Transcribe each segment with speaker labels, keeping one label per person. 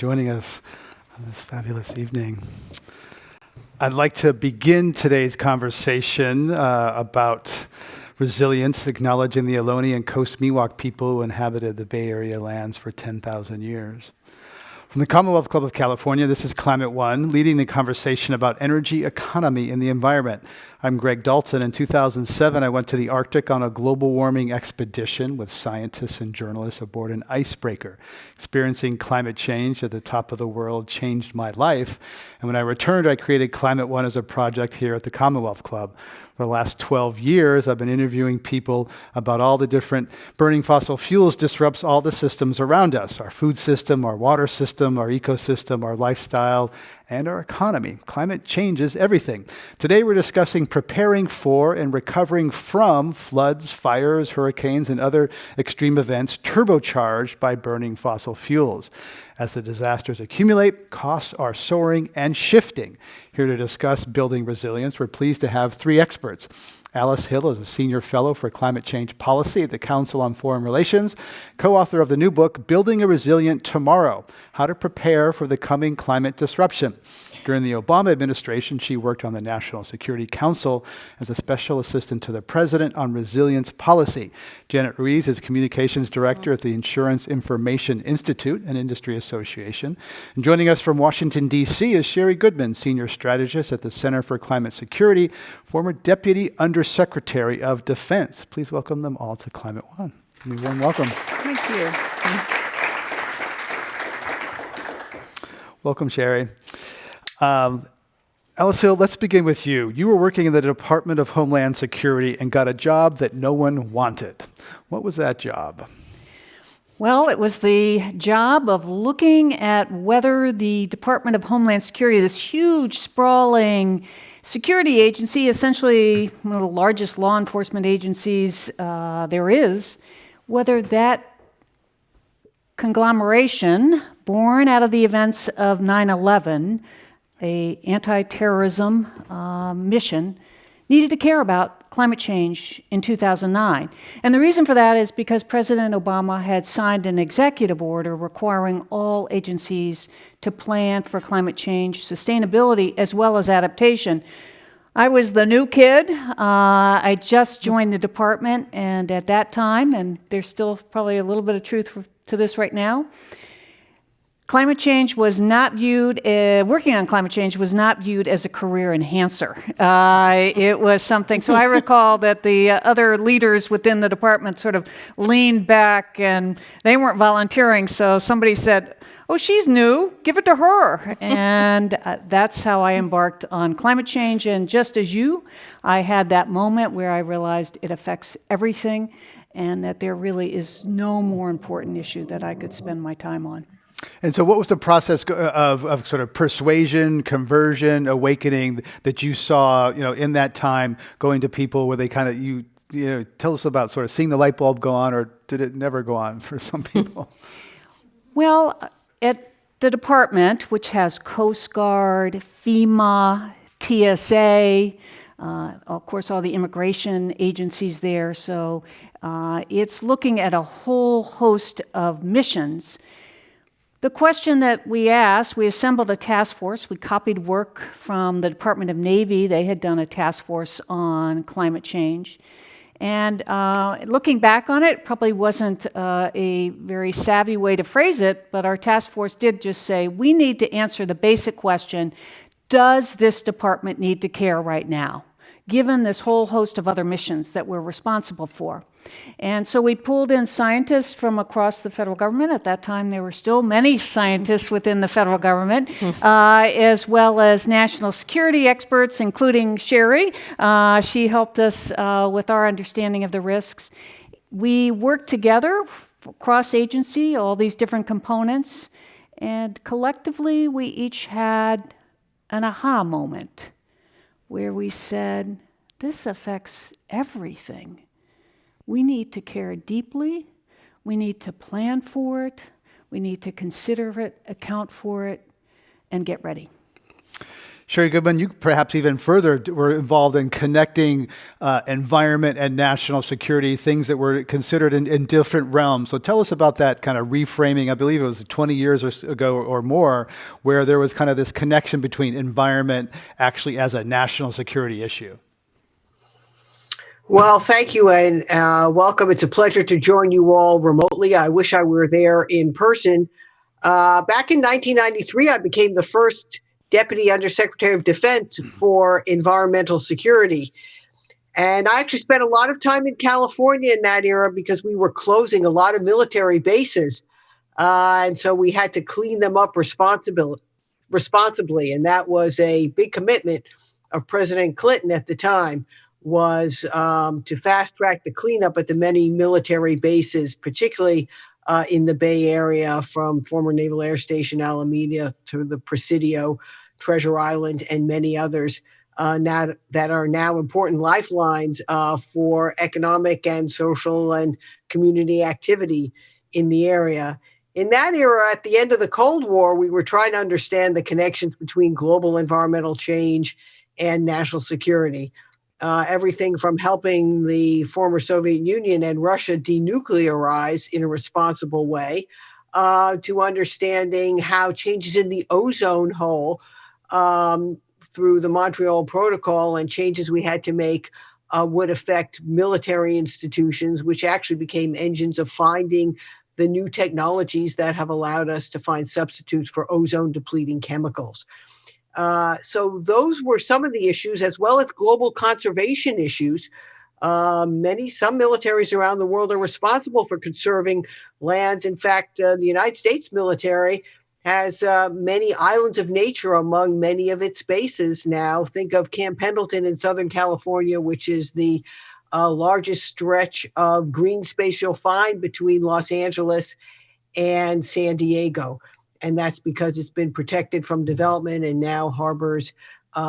Speaker 1: Joining us on this fabulous evening. I'd like to begin today's conversation about resilience, acknowledging the Ohlone and Coast Miwok people who inhabited the Bay Area lands for 10,000 years. From the Commonwealth Club of California, this is Climate One, leading the conversation about energy economy and the environment. I'm Greg Dalton. In 2007, I went to the Arctic on a global warming expedition with scientists and journalists aboard an icebreaker. Experiencing climate change at the top of the world changed my life. And when I returned, I created Climate One as a project here at the Commonwealth Club. For the last 12 years, I've been interviewing people about all the different burning fossil fuels disrupts all the systems around us, our food system, our water system, our ecosystem, our lifestyle, and our economy. Climate changes everything. Today we're discussing preparing for and recovering from floods, fires, hurricanes, and other extreme events turbocharged by burning fossil fuels. As the disasters accumulate, costs are soaring and shifting. Here to discuss building resilience, we're pleased to have three experts. Alice Hill is a senior fellow for climate change policy at the Council on Foreign Relations, co-author of the new book, Building a Resilient Tomorrow, How to Prepare for the Coming Climate Disruption. During the Obama administration, she worked on the National Security Council as a special assistant to the president on resilience policy. Janet Ruiz is communications director at the Insurance Information Institute, an industry association. And joining us from Washington, D.C. is Sherri Goodman, senior strategist at the Center for Climate Security, former deputy undersecretary of defense. Please welcome them all to Climate One. A warm welcome.
Speaker 2: Thank you.
Speaker 1: Welcome, Sherri. Alice Hill, let's begin with you. You were working in the Department of Homeland Security and got a job that no one wanted. What was that job?
Speaker 2: Well, it was the job of looking at whether the Department of Homeland Security, this huge, sprawling security agency, essentially one of the largest law enforcement agencies there is, whether that conglomeration, born out of the events of 9/11, an anti-terrorism mission, needed to care about climate change in 2009. And the reason for that is because President Obama had signed an executive order requiring all agencies to plan for climate change, sustainability, as well as adaptation. I was the new kid. I just joined the department, and at that time, and there's still probably a little bit of truth to this right now, climate change was not viewed, working on climate change was not viewed as a career enhancer. It was something, so I recall that the other leaders within the department sort of leaned back and they weren't volunteering, so somebody said, "Oh, she's new, give it to her." And that's how I embarked on climate change. And just as you, I had that moment where I realized it affects everything and that there really is no more important issue that I could spend my time on.
Speaker 1: And so what was the process of sort of persuasion, conversion, awakening that you saw, in that time going to people where they kind of, tell us about sort of seeing the light bulb go on, or did it never go on for some people?
Speaker 2: Well, at the department, which has Coast Guard, FEMA, TSA, of course, all the immigration agencies there, so it's looking at a whole host of missions. The question that we asked, we assembled a task force. We copied work from the Department of Navy. They had done a task force on climate change. And looking back on it, probably wasn't a very savvy way to phrase it, but our task force did just say, we need to answer the basic question, does this department need to care right now, given this whole host of other missions that we're responsible for? And so we pulled in scientists from across the federal government. At that time, there were still many scientists within the federal government, as well as national security experts, including Sherri. She helped us with our understanding of the risks. We worked together, cross-agency, all these different components, and collectively, we each had an aha moment where we said, this affects everything. We need to care deeply, we need to plan for it, we need to consider it, account for it, and get ready.
Speaker 1: Sherri Goodman, you perhaps even further were involved in connecting environment and national security, things that were considered in different realms. So tell us about that kind of reframing. I believe it was 20 years ago or more, where there was kind of this connection between environment actually as a national security issue.
Speaker 3: Well, thank you and welcome. It's a pleasure to join you all remotely. I wish I were there in person. Back in 1993, I became the first Deputy Undersecretary of Defense for Environmental Security. And I actually spent a lot of time in California in that era because we were closing a lot of military bases. And so we had to clean them up responsibly. And that was a big commitment of President Clinton at the time, was to fast track the cleanup at the many military bases, particularly in the Bay Area, from former Naval Air Station Alameda to the Presidio, Treasure Island, and many others now that are now important lifelines for economic and social and community activity in the area. In that era, at the end of the Cold War, we were trying to understand the connections between global environmental change and national security. Everything from helping the former Soviet Union and Russia denuclearize in a responsible way to understanding how changes in the ozone hole through the Montreal Protocol and changes we had to make would affect military institutions, which actually became engines of finding the new technologies that have allowed us to find substitutes for ozone depleting chemicals. So those were some of the issues, as well as global conservation issues. Some militaries around the world are responsible for conserving lands. In fact, the United States military has many islands of nature among many of its bases now. Think of Camp Pendleton in Southern California, which is the largest stretch of green space you'll find between Los Angeles and San Diego. And that's because it's been protected from development and now harbors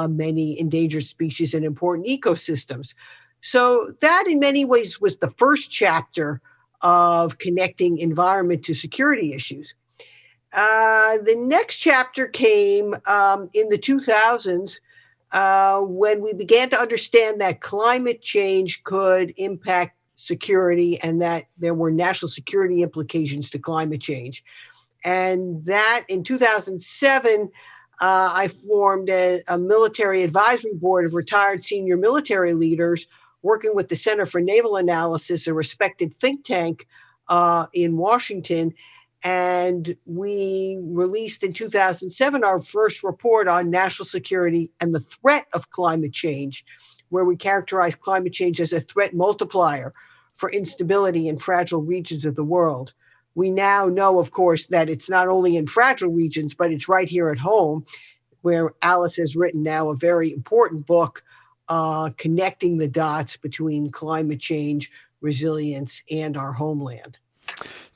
Speaker 3: many endangered species and important ecosystems. So that in many ways was the first chapter of connecting environment to security issues. The next chapter came in the 2000s when we began to understand that climate change could impact security and that there were national security implications to climate change. And that in 2007, I formed a military advisory board of retired senior military leaders working with the Center for Naval Analysis, a respected think tank in Washington. And we released in 2007 our first report on national security and the threat of climate change, where we characterize climate change as a threat multiplier for instability in fragile regions of the world. We now know, of course, that it's not only in fragile regions, but it's right here at home, where Alice has written now a very important book connecting the dots between climate change, resilience, and our homeland.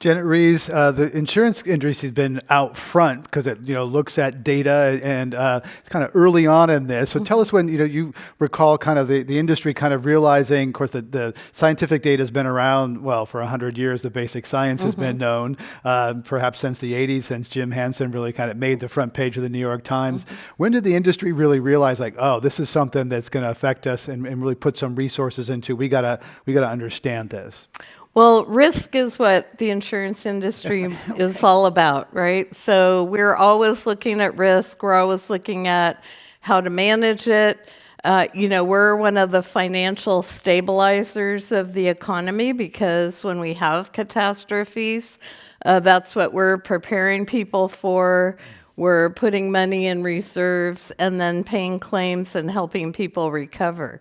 Speaker 1: Janet Ruiz, the insurance industry has been out front because it looks at data and it's kind of early on in this. So tell us when you recall kind of the industry kind of realizing, of course, that the scientific data has been around, well, for 100 years. The basic science has been known, perhaps since the 80s, since Jim Hansen really kind of made the front page of the New York Times. When did the industry really realize, like, oh, this is something that's going to affect us and really put some resources into? We gotta understand this.
Speaker 4: Well, risk is what the insurance industry is all about, right? So we're always looking at risk. We're always looking at how to manage it. We're one of the financial stabilizers of the economy because when we have catastrophes, that's what we're preparing people for. We're putting money in reserves and then paying claims and helping people recover.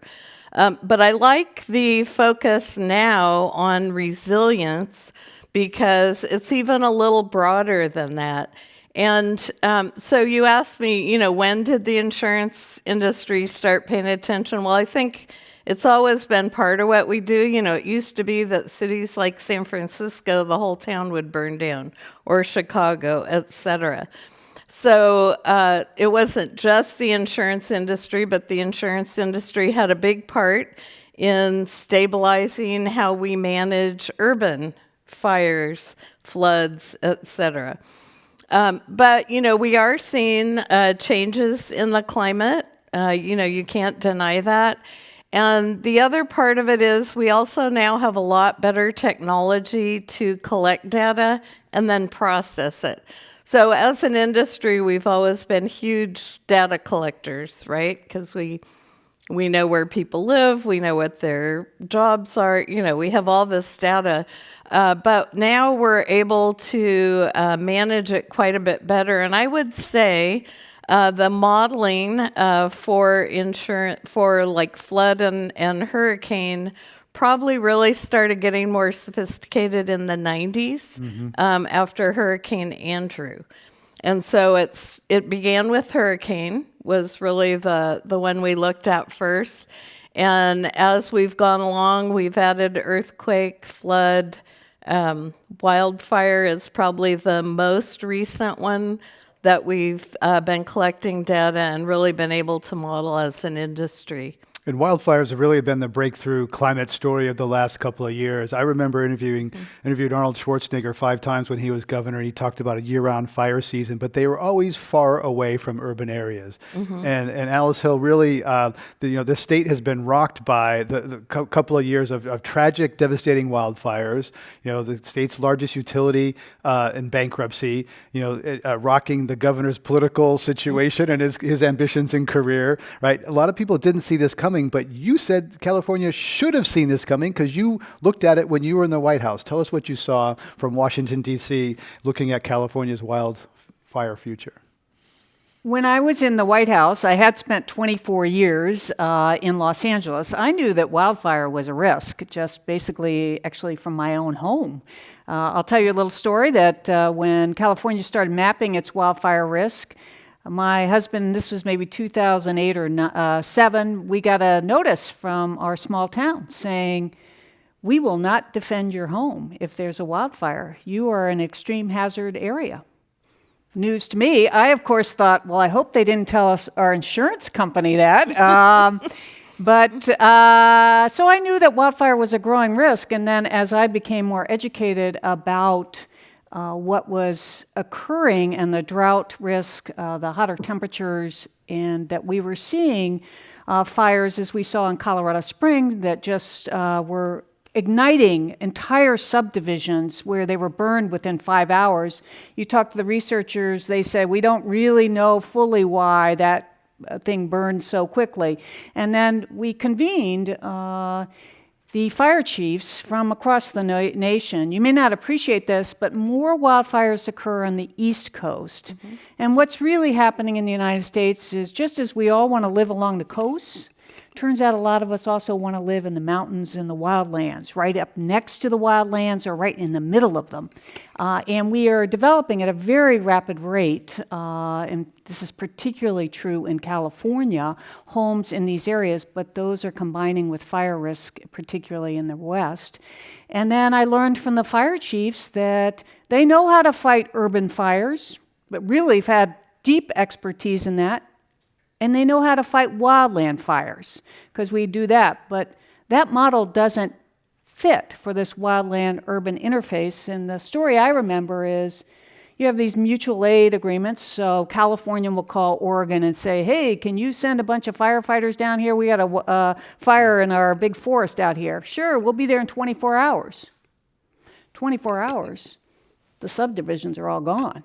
Speaker 4: But I like the focus now on resilience because it's even a little broader than that. And so you asked me, when did the insurance industry start paying attention? Well, I think it's always been part of what we do. It used to be that cities like San Francisco, the whole town would burn down, or Chicago, et cetera. So it wasn't just the insurance industry, but the insurance industry had a big part in stabilizing how we manage urban fires, floods, et cetera. But, we are seeing changes in the climate. You can't deny that. And the other part of it is we also now have a lot better technology to collect data and then process it. So as an industry, we've always been huge data collectors, right? Because we know where people live, we know what their jobs are, we have all this data. But now we're able to manage it quite a bit better. And I would say the modeling for insurance, for like flood and hurricane, probably really started getting more sophisticated in the 90s after Hurricane Andrew. And so it began with hurricane, was really the one we looked at first. And as we've gone along, we've added earthquake, flood, wildfire is probably the most recent one that we've been collecting data and really been able to model as an industry.
Speaker 1: And wildfires have really been the breakthrough climate story of the last couple of years. I remember interviewed Arnold Schwarzenegger 5 times when he was governor, and he talked about a year-round fire season, but they were always far away from urban areas. And Alice Hill really, the state has been rocked by the couple of years of tragic, devastating wildfires. The state's largest utility in bankruptcy. Rocking the governor's political situation and his ambitions and career. Right, a lot of people didn't see this coming. But you said California should have seen this coming because you looked at it when you were in the White House. Tell us what you saw from Washington, D.C., looking at California's wildfire future.
Speaker 2: When I was in the White House, I had spent 24 years in Los Angeles. I knew that wildfire was a risk, just basically actually from my own home. I'll tell you a little story that when California started mapping its wildfire risk, my husband, this was maybe 2008 or 7, we got a notice from our small town saying, we will not defend your home if there's a wildfire. You are an extreme hazard area. News to me. I, of course, thought, well, I hope they didn't tell us our insurance company that. So I knew that wildfire was a growing risk. And then as I became more educated about what was occurring and the drought risk, the hotter temperatures, and that we were seeing fires, as we saw in Colorado Springs, that just were igniting entire subdivisions where they were burned within 5 hours. You talk to the researchers, they say, we don't really know fully why that thing burned so quickly. And then we convened the fire chiefs from across the nation. You may not appreciate this, but more wildfires occur on the East Coast. And what's really happening in the United States is just as we all want to live along the coast, turns out a lot of us also want to live in the mountains and the wildlands, right up next to the wildlands or right in the middle of them. And we are developing at a very rapid rate, and this is particularly true in California, homes in these areas, but those are combining with fire risk, particularly in the West. And then I learned from the fire chiefs that they know how to fight urban fires, but really have had deep expertise in that. And they know how to fight wildland fires, because we do that. But that model doesn't fit for this wildland-urban interface. And the story I remember is you have these mutual aid agreements. So California will call Oregon and say, hey, can you send a bunch of firefighters down here? We got a fire in our big forest out here. Sure, we'll be there in 24 hours. 24 hours, the subdivisions are all gone.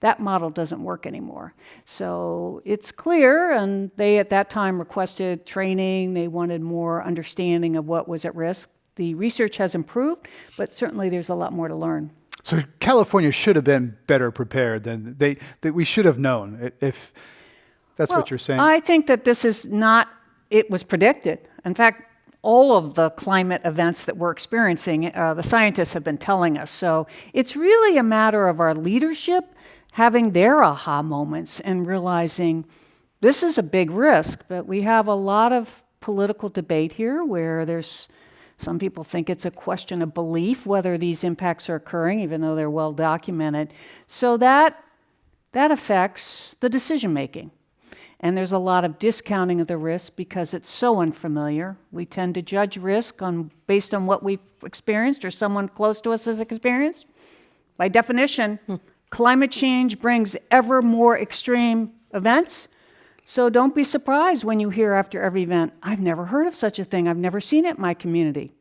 Speaker 2: That model doesn't work anymore. So it's clear, and they at that time requested training. They wanted more understanding of what was at risk. The research has improved, but certainly there's a lot more to learn.
Speaker 1: So California should have been better prepared than that we should have known, if that's what you're saying.
Speaker 2: I think that this is not, it was predicted. In fact, all of the climate events that we're experiencing, the scientists have been telling us. So it's really a matter of our leadership having their aha moments and realizing this is a big risk, but we have a lot of political debate here where there's some people think it's a question of belief whether these impacts are occurring, even though they're well documented. So that affects the decision making. And there's a lot of discounting of the risk because it's so unfamiliar. We tend to judge risk based on what we've experienced or someone close to us has experienced. By definition, Climate change brings ever more extreme events. So don't be surprised when you hear after every event, I've never heard of such a thing. I've never seen it in my community.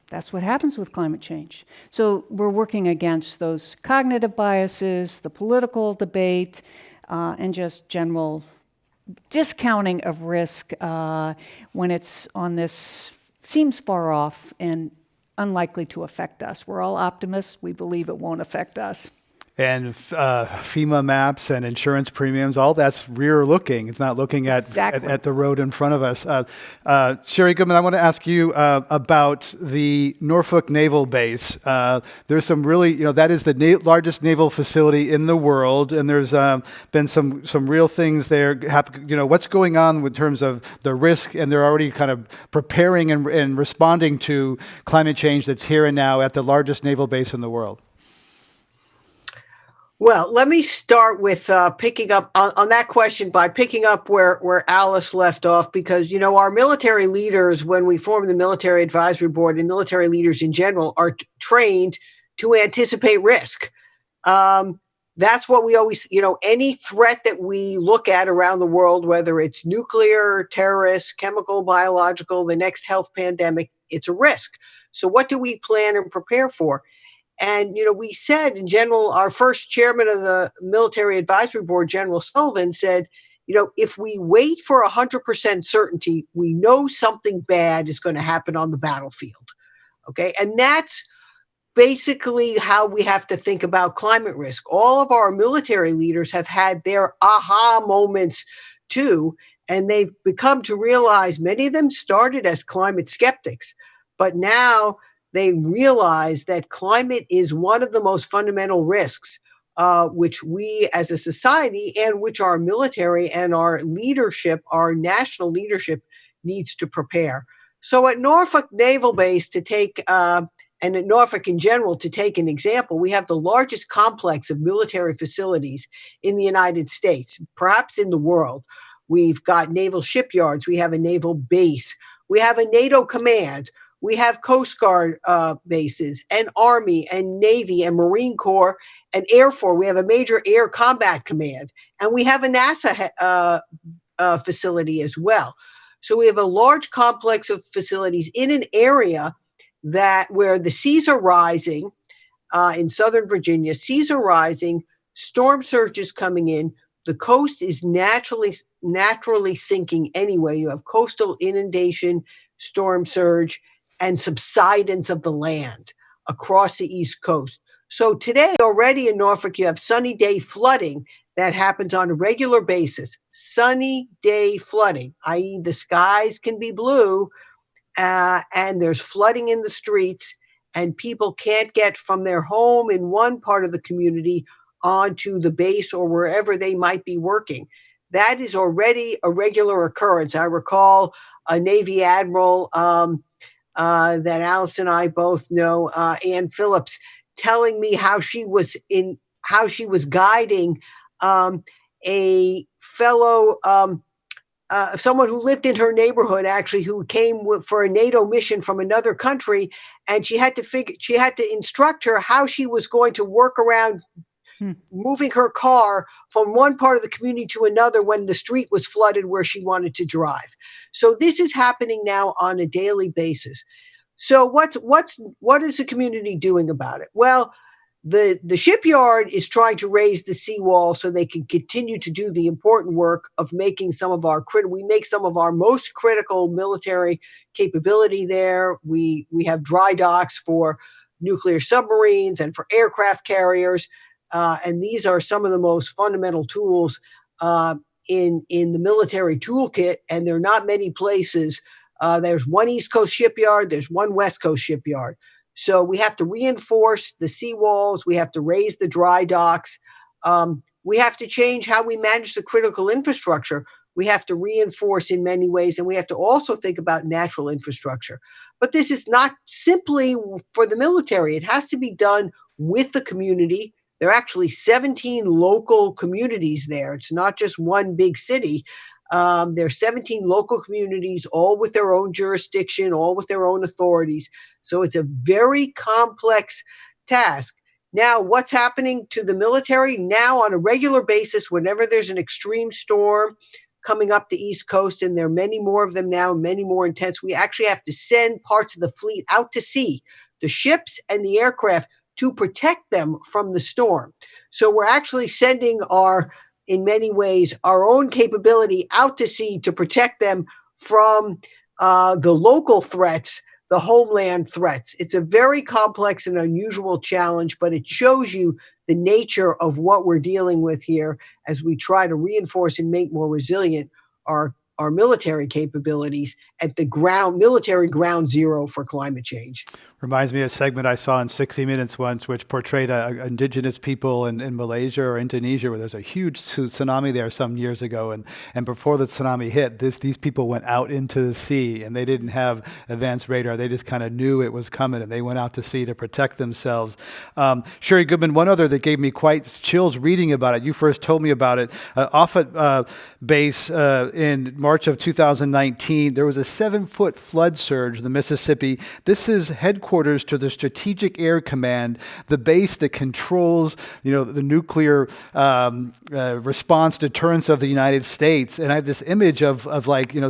Speaker 2: That's what happens with climate change. So we're working against those cognitive biases, the political debate, and just general discounting of risk when it's on this, seems far off and unlikely to affect us. We're all optimists. We believe it won't affect us.
Speaker 1: And FEMA maps and insurance premiums, all that's rear looking. It's not looking
Speaker 2: Exactly.
Speaker 1: at the road in front of us. Sherri Goodman, I want to ask you about the Norfolk Naval Base. There's some really, that is the largest naval facility in the world, and there's been some real things there. What's going on in terms of the risk, and they're already kind of preparing and responding to climate change that's here and now at the largest naval base in the world.
Speaker 3: Well, let me start with picking up on that question by picking up where Alice left off, because, our military leaders, when we form the Military Advisory Board, and military leaders in general, are trained to anticipate risk. That's what we always, any threat that we look at around the world, whether it's nuclear, terrorist, chemical, biological, the next health pandemic, it's a risk. So what do we plan and prepare for? And, we said in general, our first chairman of the Military Advisory Board, General Sullivan, said, if we wait for 100% certainty, we know something bad is going to happen on the battlefield. Okay. And that's basically how we have to think about climate risk. All of our military leaders have had their aha moments too, and they've become to realize, many of them started as climate skeptics, but now they realize that climate is one of the most fundamental risks, which we as a society and which our military and our leadership, our national leadership, needs to prepare. So at Norfolk Naval Base, to take, and at Norfolk in general, to take an example, we have the largest complex of military facilities in the United States, perhaps in the world. We've got naval shipyards, we have a naval base, we have a NATO command, we have Coast Guard bases, and Army, and Navy, and Marine Corps, and Air Force. We have a major air combat command, and we have a NASA facility as well. So we have a large complex of facilities in an area where the seas are rising in Southern Virginia. Seas are rising, storm surges coming in. The coast is naturally sinking anyway. You have coastal inundation, storm surge, and subsidence of the land across the East Coast. So today, already in Norfolk, you have sunny day flooding that happens on a regular basis. Sunny day flooding, i.e. the skies can be blue, and there's flooding in the streets, and people can't get from their home in one part of the community onto the base or wherever they might be working. That is already a regular occurrence. I recall a Navy admiral that Alice and I both know, Ann Phillips, telling me how she was guiding a fellow, someone who lived in her neighborhood, actually, who came for a NATO mission from another country, and she had to instruct her how she was going to work around moving her car from one part of the community to another when the street was flooded where she wanted to drive. So this is happening now on a daily basis. So what is the community doing about it? Well, the shipyard is trying to raise the seawall so they can continue to do the important work of making some of our most critical military capability there. We have dry docks for nuclear submarines and for aircraft carriers. And these are some of the most fundamental tools in the military toolkit, and there are not many places. There's one East Coast shipyard, there's one West Coast shipyard. So we have to reinforce the seawalls, we have to raise the dry docks, we have to change how we manage the critical infrastructure. We have to reinforce in many ways, and we have to also think about natural infrastructure. But this is not simply for the military. It has to be done with the community. There are actually 17 local communities there. It's not just one big city. There are 17 local communities, all with their own jurisdiction, all with their own authorities. So it's a very complex task. Now, what's happening to the military? Now, on a regular basis, whenever there's an extreme storm coming up the East Coast, and there are many more of them now, many more intense, we actually have to send parts of the fleet out to sea, the ships and the aircraft, to protect them from the storm. So we're actually sending in many ways, our own capability out to sea to protect them from the local threats, the homeland threats. It's a very complex and unusual challenge, but it shows you the nature of what we're dealing with here as we try to reinforce and make more resilient our military capabilities at the military ground zero for climate change.
Speaker 1: Reminds me of a segment I saw in 60 Minutes once, which portrayed indigenous people in Malaysia or Indonesia, where there's a huge tsunami there some years ago. And before the tsunami hit, these people went out into the sea, and they didn't have advanced radar. They just kind of knew it was coming, and they went out to sea to protect themselves. Sherri Goodman, one other that gave me quite chills reading about it. You first told me about it. Offutt base in March of 2019, there was a 7-foot flood surge in the Mississippi. This is headquarters to the Strategic Air Command, the base that controls, the nuclear response deterrence of the United States. And I have this image of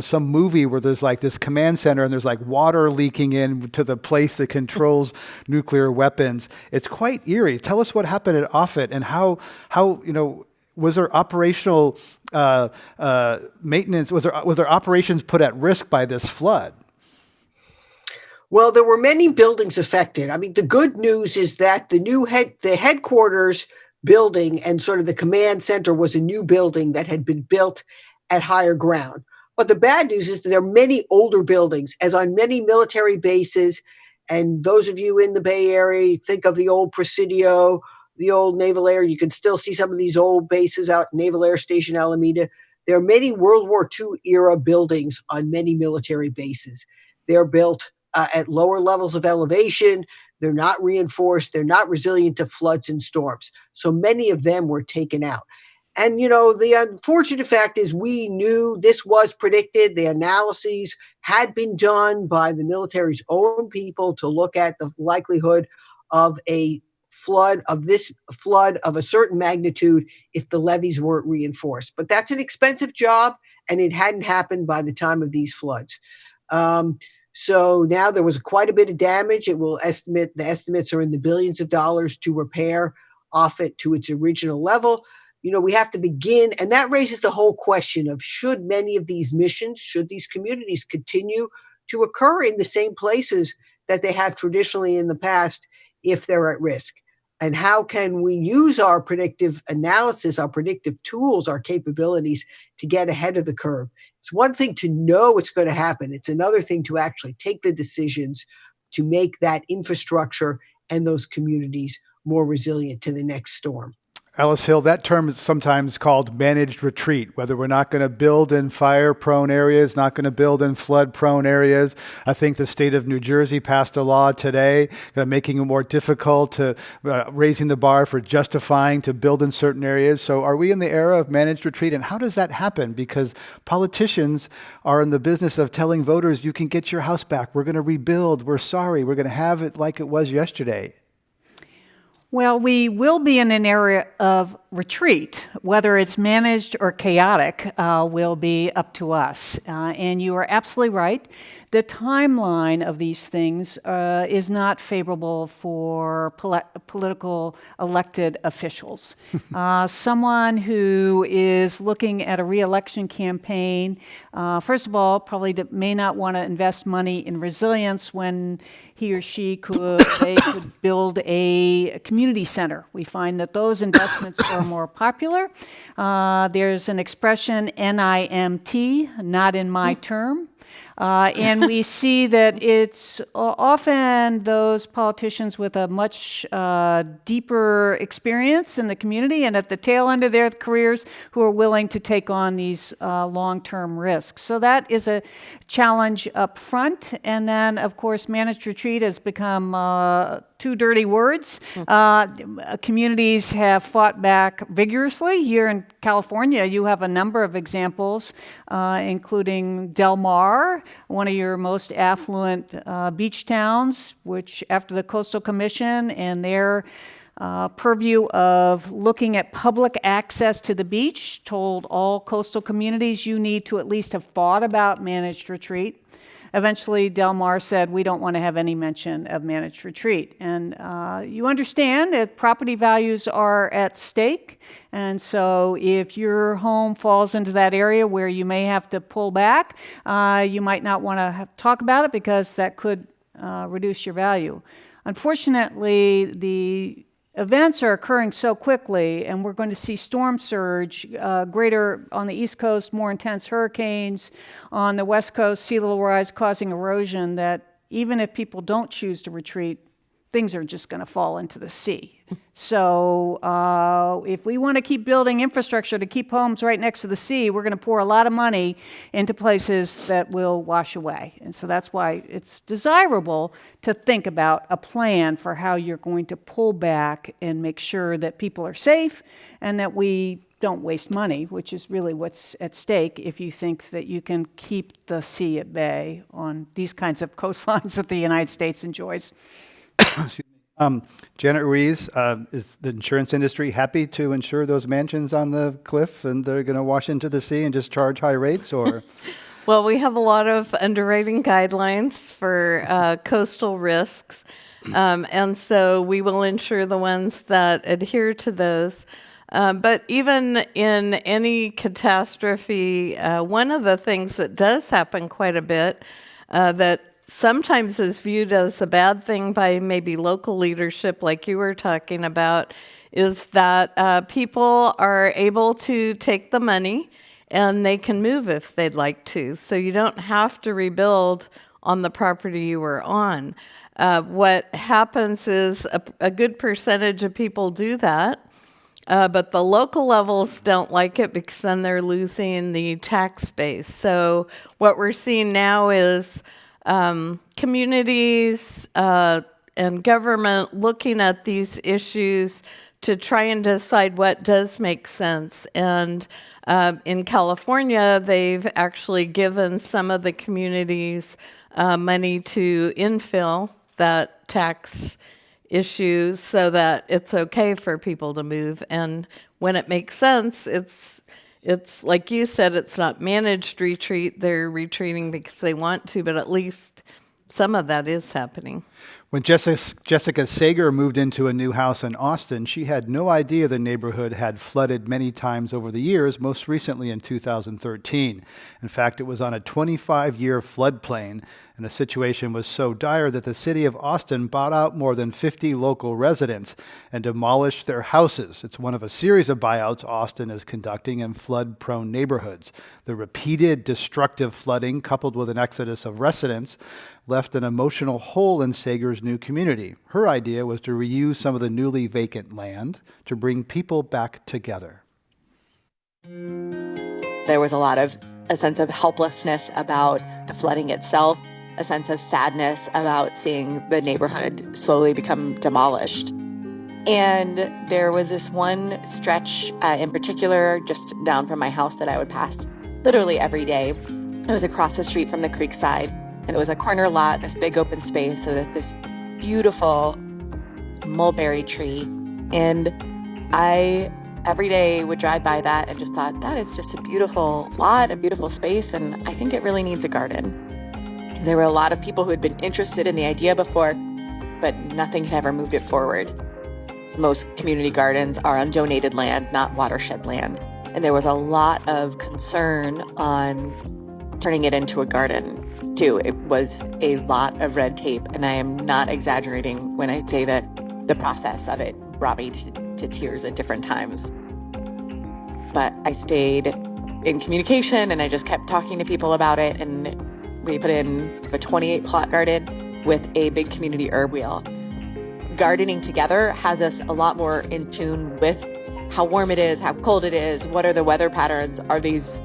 Speaker 1: some movie where there's like this command center and there's like water leaking in to the place that controls nuclear weapons. It's quite eerie. Tell us what happened at Offutt and how was there operational maintenance? Was there operations put at risk by this flood?
Speaker 3: Well, there were many buildings affected. I mean, the good news is that the headquarters building and sort of the command center was a new building that had been built at higher ground. But the bad news is that there are many older buildings, as on many military bases. And those of you in the Bay Area, think of the old Presidio, the old Naval Air. You can still see some of these old bases out, Naval Air Station Alameda. There are many World War II era buildings on many military bases. They're built at lower levels of elevation. They're not reinforced. They're not resilient to floods and storms. So many of them were taken out. And, the unfortunate fact is we knew this was predicted. The analyses had been done by the military's own people to look at the likelihood of a flood of a certain magnitude if the levees weren't reinforced. But that's an expensive job, and it hadn't happened by the time of these floods. So now there was quite a bit of damage. The estimates are in the billions of dollars to repair Offutt to its original level. We have to begin, and that raises the whole question of should many of these missions, should these communities continue to occur in the same places that they have traditionally in the past if they're at risk? And how can we use our predictive analysis, our predictive tools, our capabilities to get ahead of the curve? It's one thing to know it's going to happen. It's another thing to actually take the decisions to make that infrastructure and those communities more resilient to the next storm.
Speaker 1: Alice Hill, that term is sometimes called managed retreat, whether we're not going to build in fire-prone areas, not going to build in flood-prone areas. I think the state of New Jersey passed a law today making it more difficult to raising the bar for justifying to build in certain areas. So are we in the era of managed retreat? And how does that happen? Because politicians are in the business of telling voters, you can get your house back. We're going to rebuild. We're sorry. We're going to have it like it was yesterday.
Speaker 2: Well, we will be in an area of retreat. Whether it's managed or chaotic will be up to us. And you are absolutely right. The timeline of these things is not favorable for political elected officials. Someone who is looking at a re-election campaign, first of all, probably may not want to invest money in resilience when he or she could build a community center. We find that those investments are more popular. There's an expression, NIMT, not in my term. And we see that it's often those politicians with a much deeper experience in the community and at the tail end of their careers who are willing to take on these long-term risks. So that is a challenge up front. And then, of course, managed retreat has become two dirty words. Communities have fought back vigorously. Here in California, you have a number of examples, including Del Mar, one of your most affluent beach towns, which after the Coastal Commission and their purview of looking at public access to the beach, told all coastal communities you need to at least have thought about managed retreat. Eventually, Del Mar said, we don't want to have any mention of managed retreat. And you understand that property values are at stake. And so if your home falls into that area where you may have to pull back, you might not want to talk about it because that could reduce your value. Unfortunately, the events are occurring so quickly, and we're going to see storm surge, greater on the East Coast, more intense hurricanes, on the West Coast, sea level rise causing erosion, that even if people don't choose to retreat, things are just going to fall into the sea. So if we want to keep building infrastructure to keep homes right next to the sea, we're going to pour a lot of money into places that will wash away. And so that's why it's desirable to think about a plan for how you're going to pull back and make sure that people are safe and that we don't waste money, which is really what's at stake if you think that you can keep the sea at bay on these kinds of coastlines that the United States enjoys.
Speaker 1: Janet Ruiz, is the insurance industry happy to insure those mansions on the cliff and they're going to wash into the sea and just charge high rates, or?
Speaker 4: Well, we have a lot of underwriting guidelines for coastal risks, and so we will insure the ones that adhere to those. But even in any catastrophe, one of the things that does happen quite a bit that sometimes is viewed as a bad thing by maybe local leadership, like you were talking about, is that people are able to take the money and they can move if they'd like to. So you don't have to rebuild on the property you were on. What happens is a good percentage of people do that, but the local levels don't like it because then they're losing the tax base. So what we're seeing now is communities and government looking at these issues to try and decide what does make sense. And in California, they've actually given some of the communities money to infill that tax issue so that it's okay for people to move. And when it makes sense, it's like you said, it's not managed retreat. They're retreating because they want to, but at least some of that is happening.
Speaker 1: When Jessica Sager moved into a new house in Austin, she had no idea the neighborhood had flooded many times over the years, most recently in 2013. In fact, it was on a 25-year floodplain, and the situation was so dire that the city of Austin bought out more than 50 local residents and demolished their houses. It's one of a series of buyouts Austin is conducting in flood-prone neighborhoods. The repeated destructive flooding, coupled with an exodus of residents, left an emotional hole in Sager's new community. Her idea was to reuse some of the newly vacant land to bring people back together.
Speaker 5: There was a sense of helplessness about the flooding itself, a sense of sadness about seeing the neighborhood slowly become demolished. And there was this one stretch in particular just down from my house that I would pass literally every day. It was across the street from the creek side. And it was a corner lot, this big open space, so that this beautiful mulberry tree. And I, every day, would drive by that and just thought, that is just a beautiful lot, a beautiful space, and I think it really needs a garden. There were a lot of people who had been interested in the idea before, but nothing had ever moved it forward. Most community gardens are on donated land, not watershed land. And there was a lot of concern on turning it into a garden. Too. It was a lot of red tape, and I am not exaggerating when I say that the process of it brought me to tears at different times. But I stayed in communication, and I just kept talking to people about it, and we put in a 28-plot garden with a big community herb wheel. Gardening together has us a lot more in tune with how warm it is, how cold it is, what are the weather patterns, are these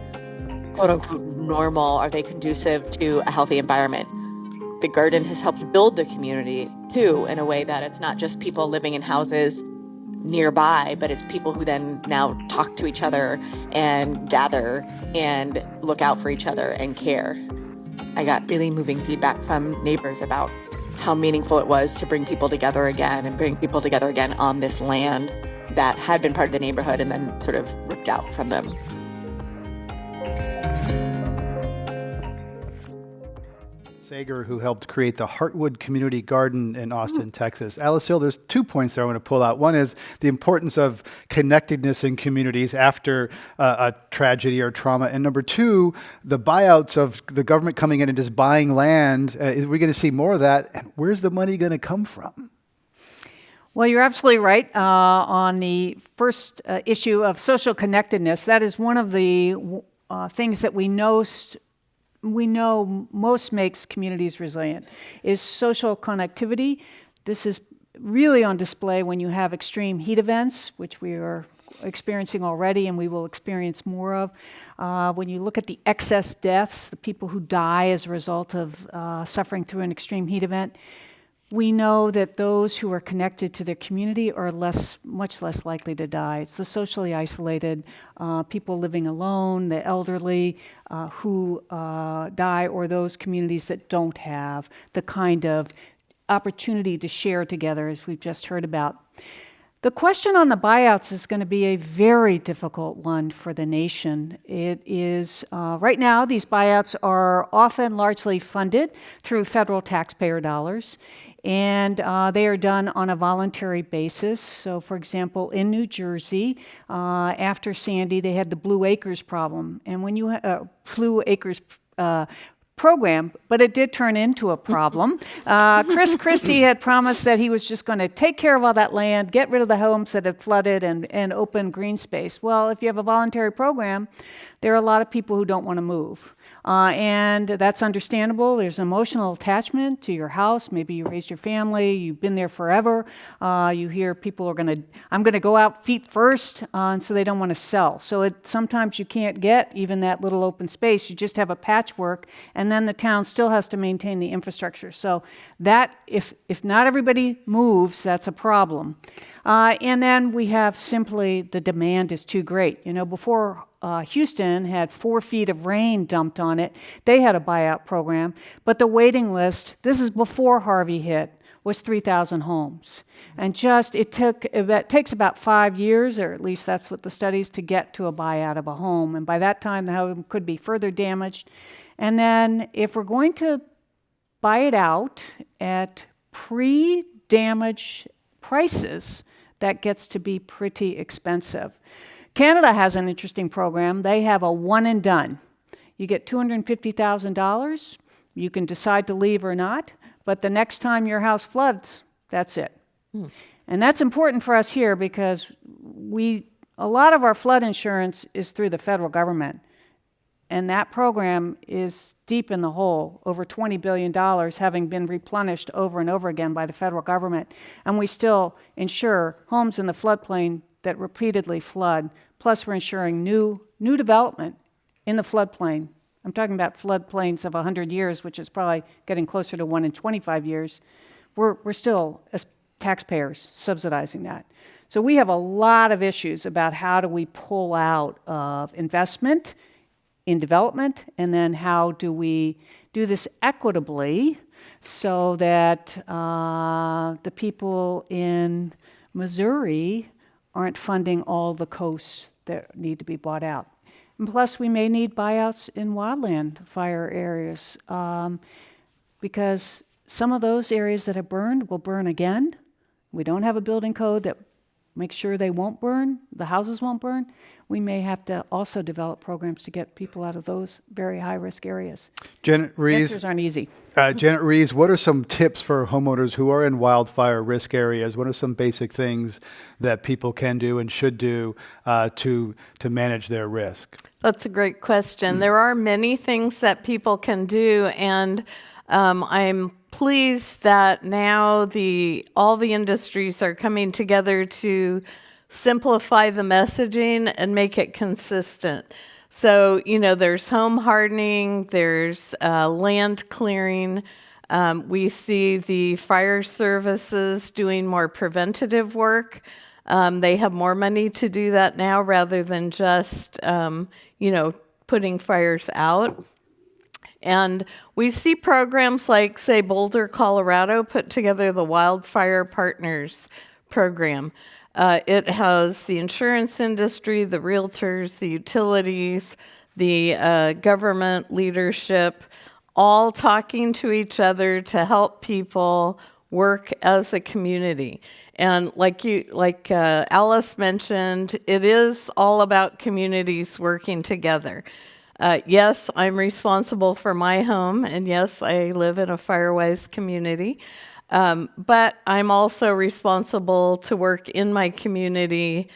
Speaker 5: quote-unquote normal, are they conducive to a healthy environment? The garden has helped build the community too, in a way that it's not just people living in houses nearby, but it's people who then now talk to each other and gather and look out for each other and care. I got really moving feedback from neighbors about how meaningful it was to bring people together again and bring people together again on this land that had been part of the neighborhood and then sort of ripped out from them.
Speaker 1: Sager, who helped create the Heartwood Community Garden in Austin, Texas. Alice Hill, there's 2 points there I want to pull out. One is the importance of connectedness in communities after a tragedy or trauma. And number 2, the buyouts of the government coming in and just buying land. Are we going to see more of that? And where's the money going to come from?
Speaker 2: Well, you're absolutely right on the first issue of social connectedness. That is one of the things that we know most makes communities resilient is social connectivity. This is really on display when you have extreme heat events, which we are experiencing already and we will experience more of. When you look at the excess deaths, the people who die as a result of suffering through an extreme heat event, we know that those who are connected to their community are much less likely to die. It's the socially isolated, people living alone, the elderly who die, or those communities that don't have the kind of opportunity to share together, as we've just heard about. The question on the buyouts is going to be a very difficult one for the nation. It is, right now, these buyouts are often largely funded through federal taxpayer dollars, and they are done on a voluntary basis. So, for example, in New Jersey, after Sandy, they had the Blue Acres problem. And when you Blue Acres program, but it did turn into a problem. Chris Christie had promised that he was just going to take care of all that land, get rid of the homes that had flooded, and open green space. Well, if you have a voluntary program, there are a lot of people who don't want to move. And that's understandable. There's emotional attachment to your house. Maybe you raised your family, you've been there forever. You hear people are I'm going to go out feet first, and so they don't want to sell. So sometimes you can't get even that little open space. You just have a patchwork, and then the town still has to maintain the infrastructure. So that, if not everybody moves, that's a problem. And then we have simply the demand is too great. You know, before Houston had 4 feet of rain dumped on it, they had a buyout program, but the waiting list, this is before Harvey hit, was 3,000 homes. And it takes about 5 years, or at least that's what the studies, to get to a buyout of a home. And by that time, the home could be further damaged. And then if we're going to buy it out at pre-damage prices, that gets to be pretty expensive. Canada has an interesting program. They have a one and done. You get $250,000. You can decide to leave or not, but the next time your house floods, that's it. And that's important for us here because a lot of our flood insurance is through the federal government. And that program is deep in the hole, over $20 billion having been replenished over and over again by the federal government. And we still insure homes in the floodplain that repeatedly flood. Plus, we're insuring new development in the floodplain. I'm talking about floodplains of 100 years, which is probably getting closer to 1 in 25 years. We're still, as taxpayers, subsidizing that. So we have a lot of issues about how do we pull out of investment in development, and then how do we do this equitably so that the people in Missouri aren't funding all the coasts that need to be bought out. And plus, we may need buyouts in wildland fire areas because some of those areas that have burned will burn again. We don't have a building code that makes sure they won't burn, the houses won't burn. We may have to also develop programs to get people out of those very high-risk areas.
Speaker 1: Janet Ruiz,
Speaker 2: Answers aren't easy.
Speaker 1: Janet Ruiz, what are some tips for homeowners who are in wildfire risk areas? What are some basic things that people can do and should do to manage their risk?
Speaker 4: That's a great question. There are many things that people can do, and I'm pleased that now all the industries are coming together to simplify the messaging and make it consistent. So, there's home hardening, there's land clearing. We see the fire services doing more preventative work. They have more money to do that now rather than just, putting fires out. And we see programs like, say, Boulder, Colorado put together the Wildfire Partners program. It has the insurance industry, the realtors, the utilities, the government leadership, all talking to each other to help people work as a community. And like Alice mentioned, it is all about communities working together. Yes, I'm responsible for my home, and yes, I live in a fire-wise community. But I'm also responsible to work in my community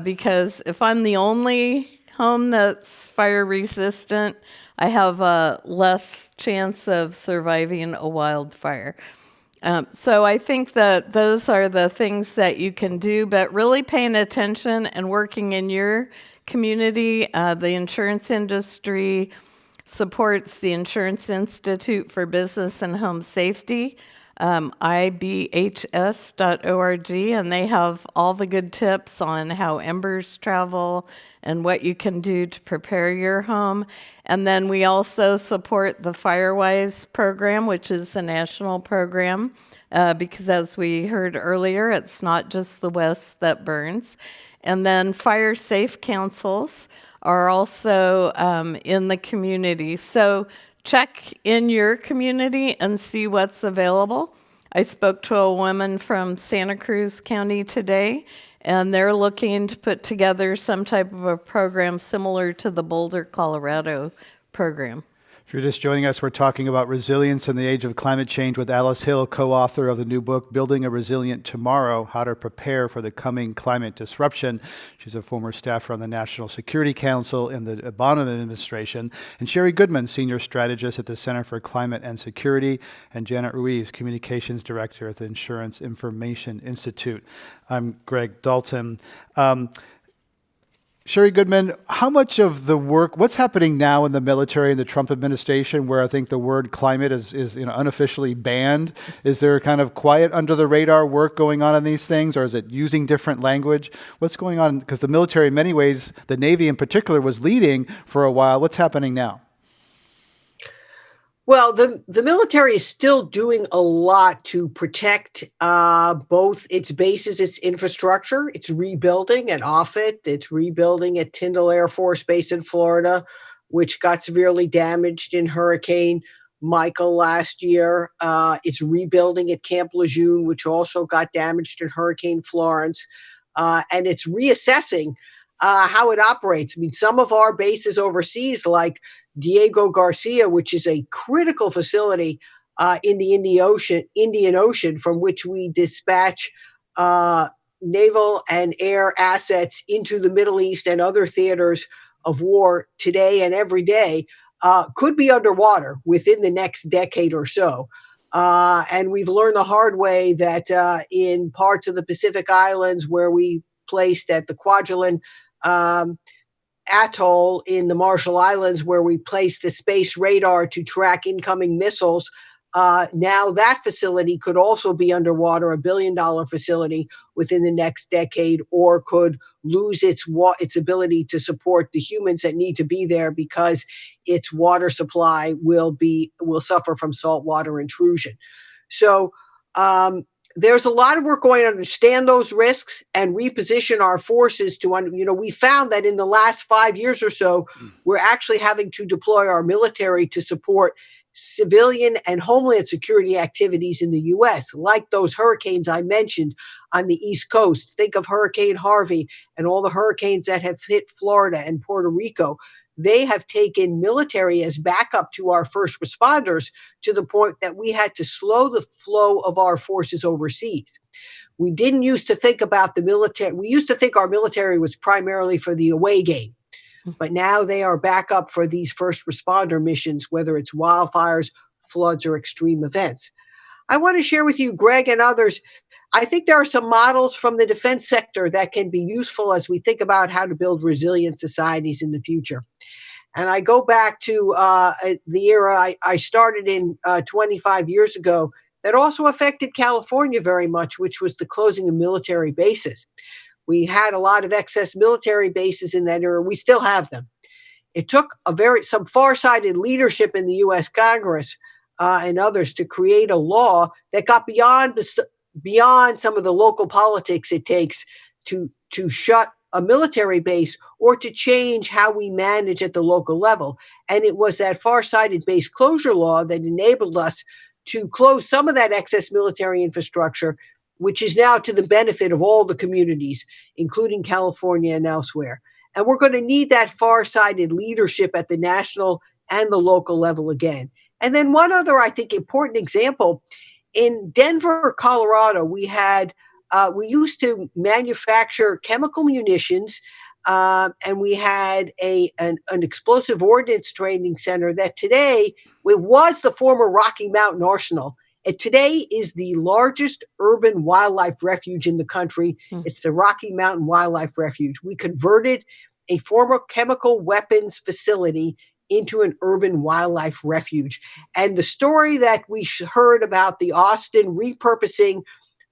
Speaker 4: because if I'm the only home that's fire resistant, I have a less chance of surviving a wildfire. So I think that those are the things that you can do, but really paying attention and working in your community. The insurance industry supports the Insurance Institute for Business and Home Safety, ibhs.org, and they have all the good tips on how embers travel and what you can do to prepare your home. And then we also support the FireWise program, which is a national program, because as we heard earlier, it's not just the West that burns. And then fire safe councils are also in the community. So check in your community and see what's available. I spoke to a woman from Santa Cruz County today, and they're looking to put together some type of a program similar to the Boulder, Colorado program.
Speaker 1: If you're just joining us, we're talking about resilience in the age of climate change with Alice Hill, co-author of the new book, Building a Resilient Tomorrow, How to Prepare for the Coming Climate Disruption. She's a former staffer on the National Security Council in the Obama administration. And Sherri Goodman, senior strategist at the Center for Climate and Security, and Janet Ruiz, communications director at the Insurance Information Institute. I'm Greg Dalton. Sherri Goodman, how much of the work, what's happening now in the military and the Trump administration where I think the word climate is unofficially banned? Is there kind of quiet under the radar work going on these things, or is it using different language? What's going on? Because the military in many ways, the Navy in particular, was leading for a while. What's happening now?
Speaker 3: Well, the military is still doing a lot to protect both its bases, its infrastructure. It's rebuilding at Offutt. It's rebuilding at Tyndall Air Force Base in Florida, which got severely damaged in Hurricane Michael last year. It's rebuilding at Camp Lejeune, which also got damaged in Hurricane Florence. And it's reassessing how it operates. I mean, some of our bases overseas, like Diego Garcia, which is a critical facility in the Indian Ocean, from which we dispatch naval and air assets into the Middle East and other theaters of war today and every day, could be underwater within the next decade or so. And we've learned the hard way that in parts of the Pacific Islands where we placed at the Kwajalein Atoll in the Marshall Islands, where we placed the space radar to track incoming missiles, now that facility could also be underwater, $1 billion facility within the next decade, or could lose its ability to support the humans that need to be there because its water supply will suffer from saltwater intrusion. So there's a lot of work going on to understand those risks and reposition our forces to, we found that in the last 5 years or so, we're actually having to deploy our military to support civilian and homeland security activities in the U.S., like those hurricanes I mentioned on the East Coast. Think of Hurricane Harvey and all the hurricanes that have hit Florida and Puerto Rico. They have taken military as backup to our first responders to the point that we had to slow the flow of our forces overseas. We didn't used to think about the military. We used to think our military was primarily for the away game, but now they are backup for these first responder missions, whether it's wildfires, floods, or extreme events. I want to share with you, Greg and others, I think there are some models from the defense sector that can be useful as we think about how to build resilient societies in the future. And I go back to the era I started in 25 years ago that also affected California very much, which was the closing of military bases. We had a lot of excess military bases in that era. We still have them. It took some far-sighted leadership in the U.S. Congress and others to create a law that got beyond some of the local politics it takes to shut a military base or to change how we manage at the local level. And it was that far-sighted base closure law that enabled us to close some of that excess military infrastructure, which is now to the benefit of all the communities, including California and elsewhere. And we're going to need that far-sighted leadership at the national and the local level again. And then one other, I think, important example, in Denver, Colorado, we used to manufacture chemical munitions, and we had an explosive ordnance training center that today, it was the former Rocky Mountain Arsenal. It today is the largest urban wildlife refuge in the country. It's the Rocky Mountain Wildlife Refuge. We converted a former chemical weapons facility into an urban wildlife refuge. And the story that we heard about the Austin repurposing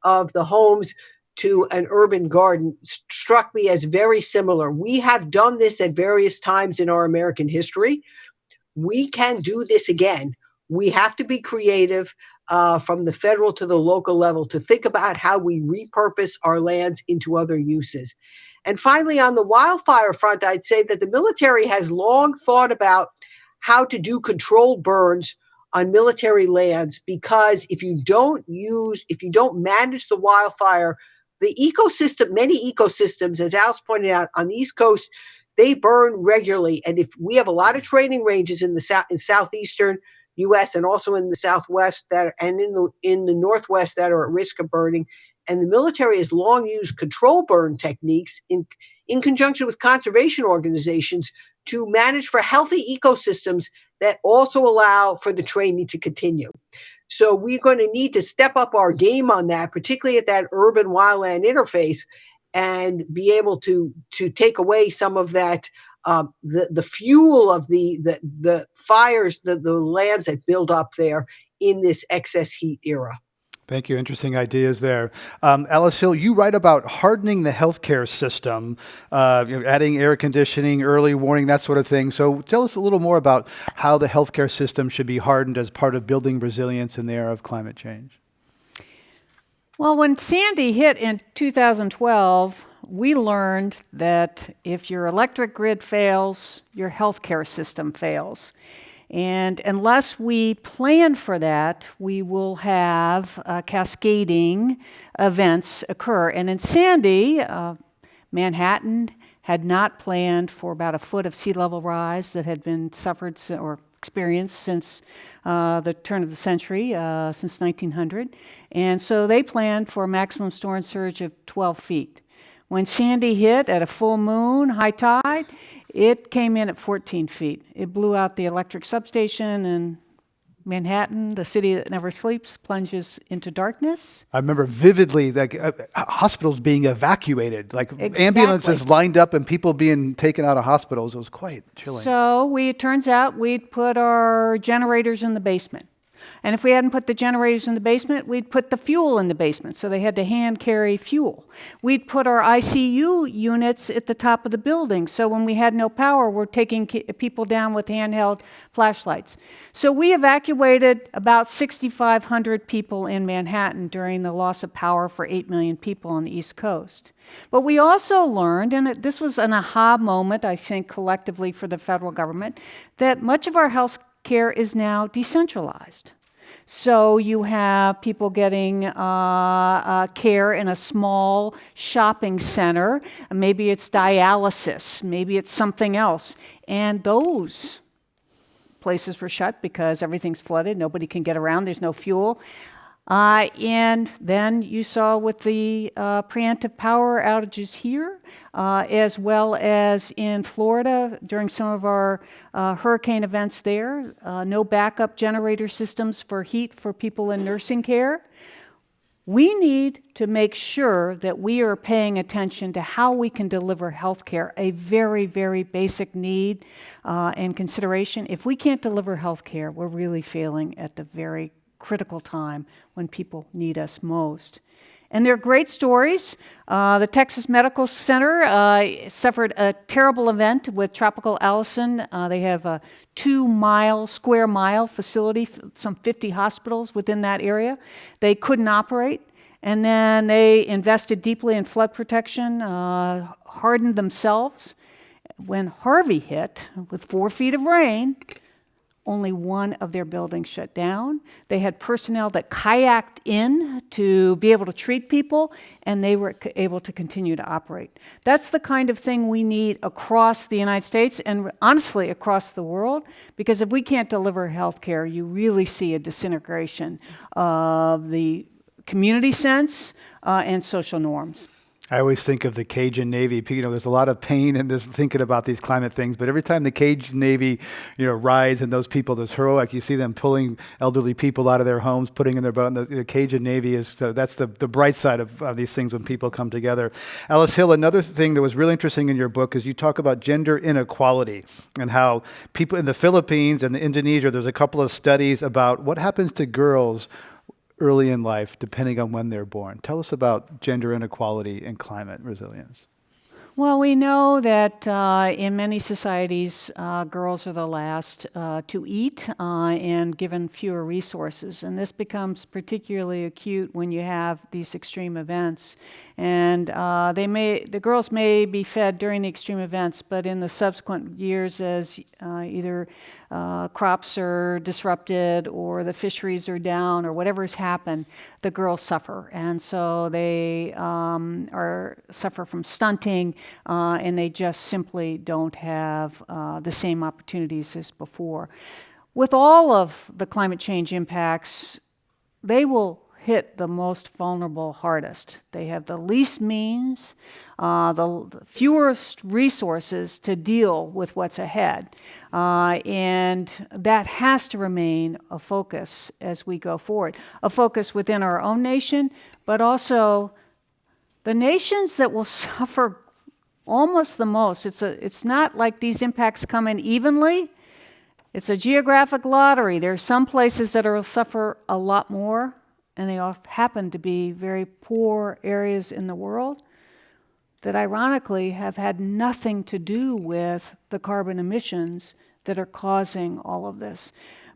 Speaker 3: of the homes to an urban garden struck me as very similar. We have done this at various times in our American history. We can do this again. We have to be creative from the federal to the local level to think about how we repurpose our lands into other uses. And finally, on the wildfire front, I'd say that the military has long thought about how to do controlled burns on military lands, because if you don't manage the wildfire, the ecosystem, many ecosystems, as Alice pointed out, on the East Coast, they burn regularly. And if we have a lot of training ranges in southeastern U.S. and also in the Southwest and in the Northwest that are at risk of burning, and the military has long used control burn techniques in conjunction with conservation organizations to manage for healthy ecosystems that also allow for the training to continue. So we're going to need to step up our game on that, particularly at that urban wildland interface, and be able to take away some of that, the fuel of the fires, the lands that build up there in this excess heat era.
Speaker 1: Thank you. Interesting ideas there. Alice Hill, you write about hardening the healthcare system, adding air conditioning, early warning, that sort of thing. So tell us a little more about how the healthcare system should be hardened as part of building resilience in the era of climate change.
Speaker 2: Well, when Sandy hit in 2012, we learned that if your electric grid fails, your healthcare system fails. And unless we plan for that, we will have cascading events occur. And in Sandy, Manhattan had not planned for about a foot of sea level rise that had been suffered or experienced since the turn of the century, since 1900. And so they planned for a maximum storm surge of 12 feet. When Sandy hit at a full moon, high tide, it came in at 14 feet. It blew out the electric substation, and Manhattan, the city that never sleeps, plunges into darkness.
Speaker 1: I remember vividly hospitals being evacuated, like
Speaker 2: Exactly.
Speaker 1: ambulances lined up and people being taken out of hospitals. It was quite chilling.
Speaker 2: So it turns out we'd put our generators in the basement. And if we hadn't put the generators in the basement, we'd put the fuel in the basement, so they had to hand carry fuel. We'd put our ICU units at the top of the building, so when we had no power, we're taking people down with handheld flashlights. So we evacuated about 6,500 people in Manhattan during the loss of power for 8 million people on the East Coast. But we also learned, and this was an aha moment, I think, collectively for the federal government, that much of our health care is now decentralized. So you have people getting care in a small shopping center. Maybe it's dialysis. Maybe it's something else. And those places were shut because everything's flooded. Nobody can get around. There's no fuel. And then you saw with the preemptive power outages here, as well as in Florida during some of our hurricane events there, no backup generator systems for heat for people in nursing care. We need to make sure that we are paying attention to how we can deliver health care, a very, very basic need and consideration. If we can't deliver health care, we're really failing at the very critical time when people need us most. And they're great stories. The Texas Medical Center suffered a terrible event with Tropical Allison. They have a 2 square mile facility, some 50 hospitals within that area. They couldn't operate. And then they invested deeply in flood protection, hardened themselves. When Harvey hit with 4 feet of rain, only one of their buildings shut down. They had personnel that kayaked in to be able to treat people, and they were able to continue to operate. That's the kind of thing we need across the United States and honestly across the world, because if we can't deliver health care, you really see a disintegration of the community sense and social norms.
Speaker 1: I always think of the Cajun Navy. You know, there's a lot of pain in this thinking about these climate things, but every time the Cajun Navy, rides and those people, those heroic, you see them pulling elderly people out of their homes, putting in their boat. And the Cajun Navy that's the bright side of these things when people come together. Alice Hill, another thing that was really interesting in your book is you talk about gender inequality and how people in the Philippines and Indonesia, there's a couple of studies about what happens to girls early in life, depending on when they're born. Tell us about gender inequality and climate resilience.
Speaker 2: Well, we know that in many societies, girls are the last to eat and given fewer resources. And this becomes particularly acute when you have these extreme events. And the girls may be fed during the extreme events, but in the subsequent years, as either crops are disrupted or the fisheries are down or whatever's happened, the girls suffer. And so they suffer from stunting, and they just simply don't have the same opportunities as before. With all of the climate change impacts, they will hit the most vulnerable hardest. They have the least means, the fewest resources to deal with what's ahead. And that has to remain a focus as we go forward. A focus within our own nation, but also the nations that will suffer almost the most. It's not like these impacts come in evenly. It's a geographic lottery. There are some places that will suffer a lot more, and they all happen to be very poor areas in the world that ironically have had nothing to do with the carbon emissions that are causing all of this.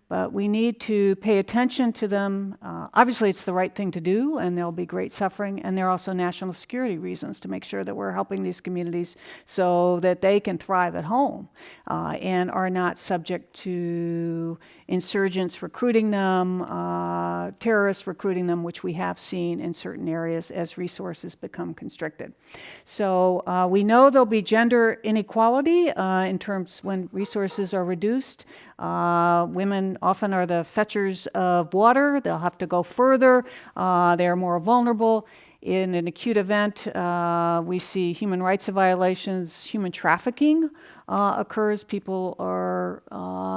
Speaker 2: But we need to pay attention to them. Obviously, it's the right thing to do, and there'll be great suffering. And there are also national security reasons to make sure that we're helping these communities so that they can thrive at home and are not subject to insurgents recruiting them, terrorists recruiting them, which we have seen in certain areas as resources become constricted. So we know there'll be gender inequality in terms when resources are reduced. Women often are the fetchers of water. They'll have to go further. They're more vulnerable. In an acute event, we see human rights violations, human trafficking occurs. People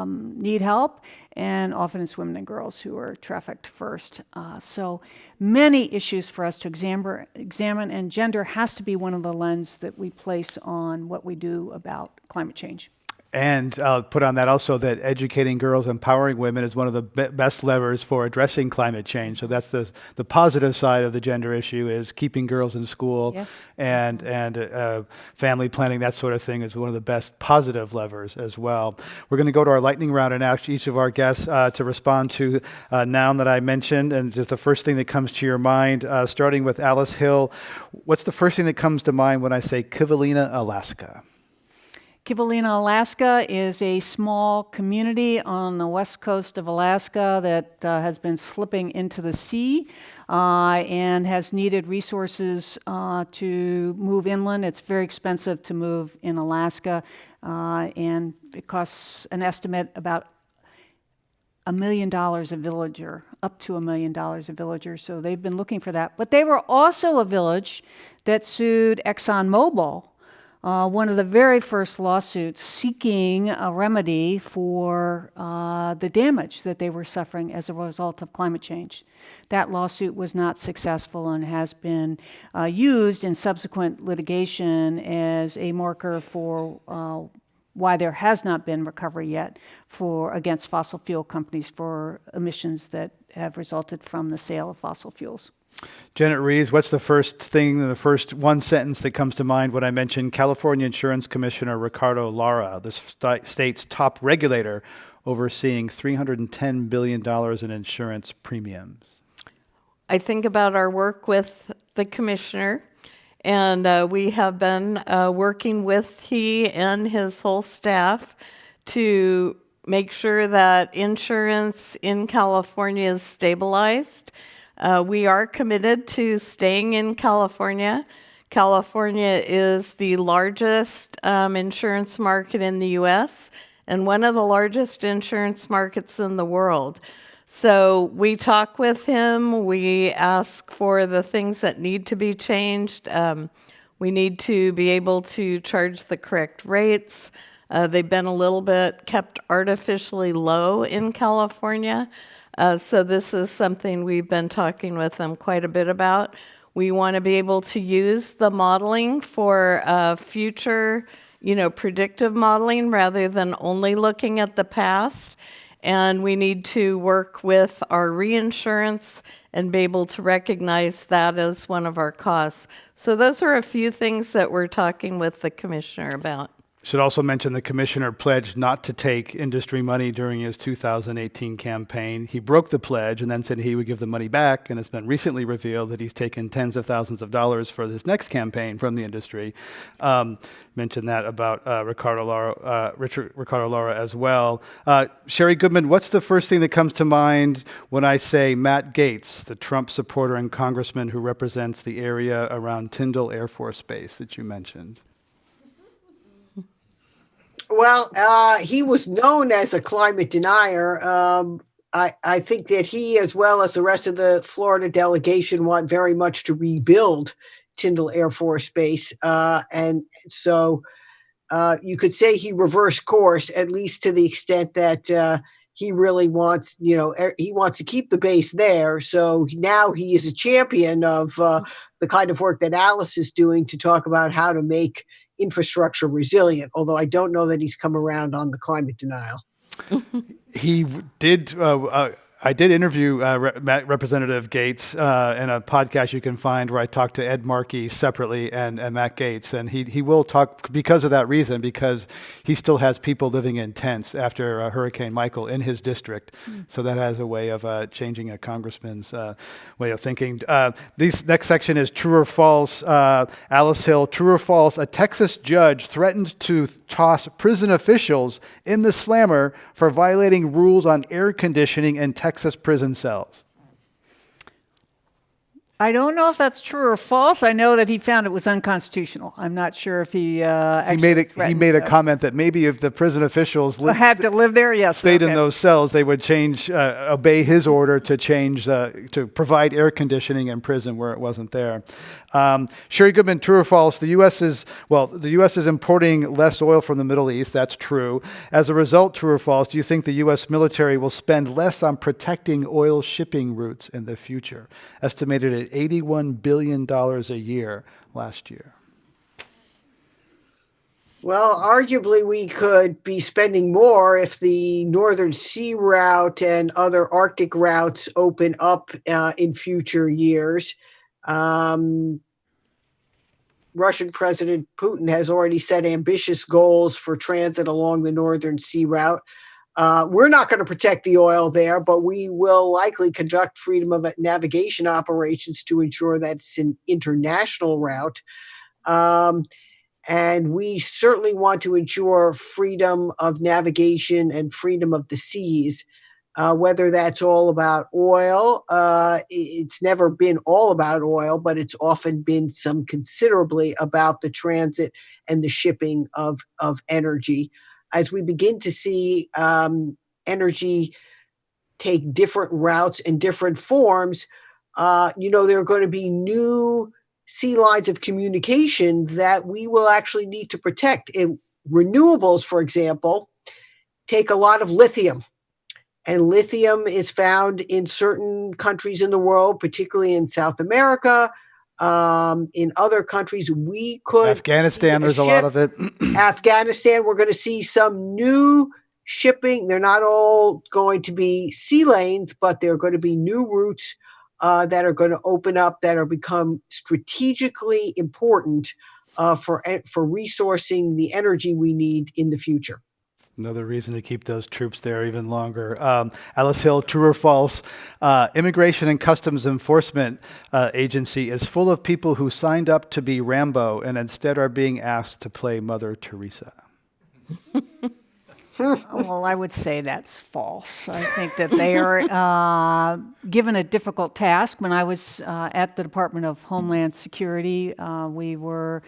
Speaker 2: need help, and often it's women and girls who are trafficked first. So many issues for us to examine, and gender has to be one of the lenses that we place on what we do about climate change.
Speaker 1: And I'll put on that also that educating girls, empowering women is one of the best levers for addressing climate change. So that's the positive side of the gender issue is keeping girls in school.
Speaker 2: Yes.
Speaker 1: and family planning, that sort of thing is one of the best positive levers as well. We're going to go to our lightning round and ask each of our guests to respond to a noun that I mentioned and just the first thing that comes to your mind, starting with Alice Hill. What's the first thing that comes to mind when I say Kivalina, Alaska?
Speaker 2: Kivalina, Alaska is a small community on the west coast of Alaska that has been slipping into the sea and has needed resources to move inland. It's very expensive to move in Alaska, and it costs an estimate about $1 million a villager, up to $1 million a villager. So they've been looking for that. But they were also a village that sued ExxonMobil, one of the very first lawsuits seeking a remedy for the damage that they were suffering as a result of climate change. That lawsuit was not successful and has been used in subsequent litigation as a marker for why there has not been recovery yet against fossil fuel companies for emissions that have resulted from the sale of fossil fuels.
Speaker 1: Janet Ruiz, what's the first thing, the first one sentence that comes to mind when I mention California Insurance Commissioner Ricardo Lara, the state's top regulator overseeing $310 billion in insurance premiums?
Speaker 4: I think about our work with the commissioner, and we have been working with he and his whole staff to make sure that insurance in California is stabilized. We are committed to staying in California. California is the largest insurance market in the U.S. and one of the largest insurance markets in the world. So we talk with him. We ask for the things that need to be changed. We need to be able to charge the correct rates. They've been a little bit kept artificially low in California. So this is something we've been talking with them quite a bit about. We want to be able to use the modeling for future, predictive modeling rather than only looking at the past. And we need to work with our reinsurance and be able to recognize that as one of our costs. So those are a few things that we're talking with the commissioner about.
Speaker 1: Should also mention the commissioner pledged not to take industry money during his 2018 campaign. He broke the pledge and then said he would give the money back, and it's been recently revealed that he's taken tens of thousands of dollars for his next campaign from the industry. Mentioned that about Ricardo Lara as well. Sherri Goodman, what's the first thing that comes to mind when I say Matt Gaetz, the Trump supporter and congressman who represents the area around Tyndall Air Force Base that you mentioned?
Speaker 3: Well, he was known as a climate denier. I think that he, as well as the rest of the Florida delegation, want very much to rebuild Tyndall Air Force Base. And so you could say he reversed course, at least to the extent that he really wants, he wants to keep the base there. So now he is a champion of the kind of work that Alice is doing to talk about how to make infrastructure resilient, although I don't know that he's come around on the climate denial.
Speaker 1: He did. I did interview Representative Gaetz in a podcast you can find where I talked to Ed Markey separately and Matt Gaetz, and he will talk because of that reason, because he still has people living in tents after Hurricane Michael in his district. So that has a way of changing a congressman's way of thinking. This next section is true or false. Alice Hill, true or false, a Texas judge threatened to toss prison officials in the slammer for violating rules on air conditioning in Texas prison cells.
Speaker 2: I don't know if that's true or false. I know that he found it was unconstitutional. I'm not sure if he actually
Speaker 1: He made a comment that maybe if the prison officials
Speaker 2: had to live there, yes,
Speaker 1: stayed in those cells, they would obey his order to change, to provide air conditioning in prison where it wasn't there. Sherri Goodman, true or false? The U.S. is importing less oil from the Middle East. That's true. As a result, true or false? Do you think the U.S. military will spend less on protecting oil shipping routes in the future? Estimated at $81 billion a year last year.
Speaker 3: Well, arguably we could be spending more if the Northern Sea route and other Arctic routes open up in future years. Russian President Putin has already set ambitious goals for transit along the Northern Sea route. We're not going to protect the oil there, but we will likely conduct freedom of navigation operations to ensure that it's an international route. And we certainly want to ensure freedom of navigation and freedom of the seas, whether that's all about oil. It's never been all about oil, but it's often been some considerably about the transit and the shipping of energy. As we begin to see energy take different routes and different forms, there are going to be new sea lines of communication that we will actually need to protect. Renewables, for example, take a lot of lithium. And lithium is found in certain countries in the world, particularly in South America. In other countries, we could...
Speaker 1: Afghanistan, there's a lot of it.
Speaker 3: Afghanistan, we're going to see some new shipping. They're not all going to be sea lanes, but they're going to be new routes that are going to open up, that are become strategically important for resourcing the energy we need in the future.
Speaker 1: Another reason to keep those troops there even longer. Alice Hill, true or false? Immigration and Customs Enforcement Agency is full of people who signed up to be Rambo and instead are being asked to play Mother Teresa.
Speaker 2: Well, I would say that's false. I think that they are given a difficult task. When I was at the Department of Homeland Security, we were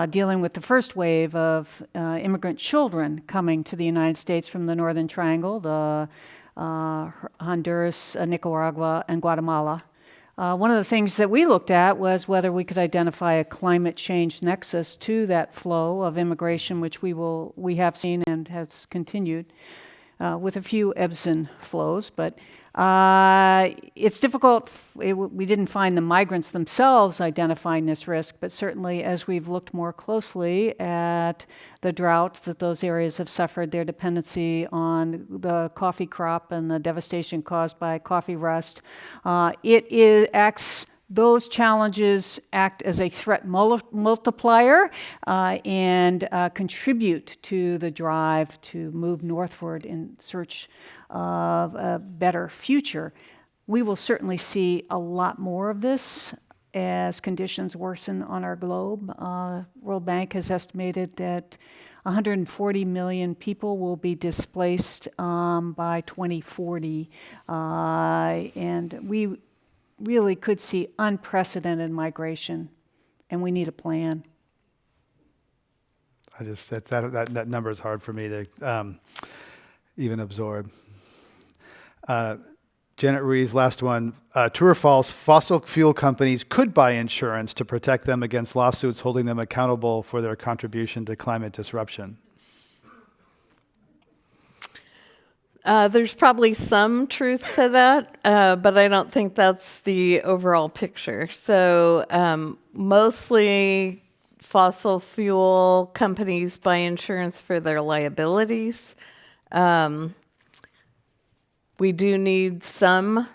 Speaker 2: dealing with the first wave of immigrant children coming to the United States from the Northern Triangle, the Honduras, Nicaragua, and Guatemala. One of the things that we looked at was whether we could identify a climate change nexus to that flow of immigration, which we have seen and has continued with a few ebbs and flows. But it's difficult. We didn't find the migrants themselves identifying this risk, but certainly as we've looked more closely at the drought that those areas have suffered, their dependency on the coffee crop and the devastation caused by coffee rust, those challenges act as a threat multiplier and contribute to the drive to move northward in search of a better future. We will certainly see a lot more of this as conditions worsen on our globe. World Bank has estimated that 140 million people will be displaced by 2040, and we really could see unprecedented migration, and we need a plan.
Speaker 1: That number is hard for me to even absorb. Janet Ruiz, last one. True or false, fossil fuel companies could buy insurance to protect them against lawsuits holding them accountable for their contribution to climate disruption?
Speaker 4: There's probably some truth to that, but I don't think that's the overall picture. So mostly fossil fuel companies buy insurance for their liabilities. We do need some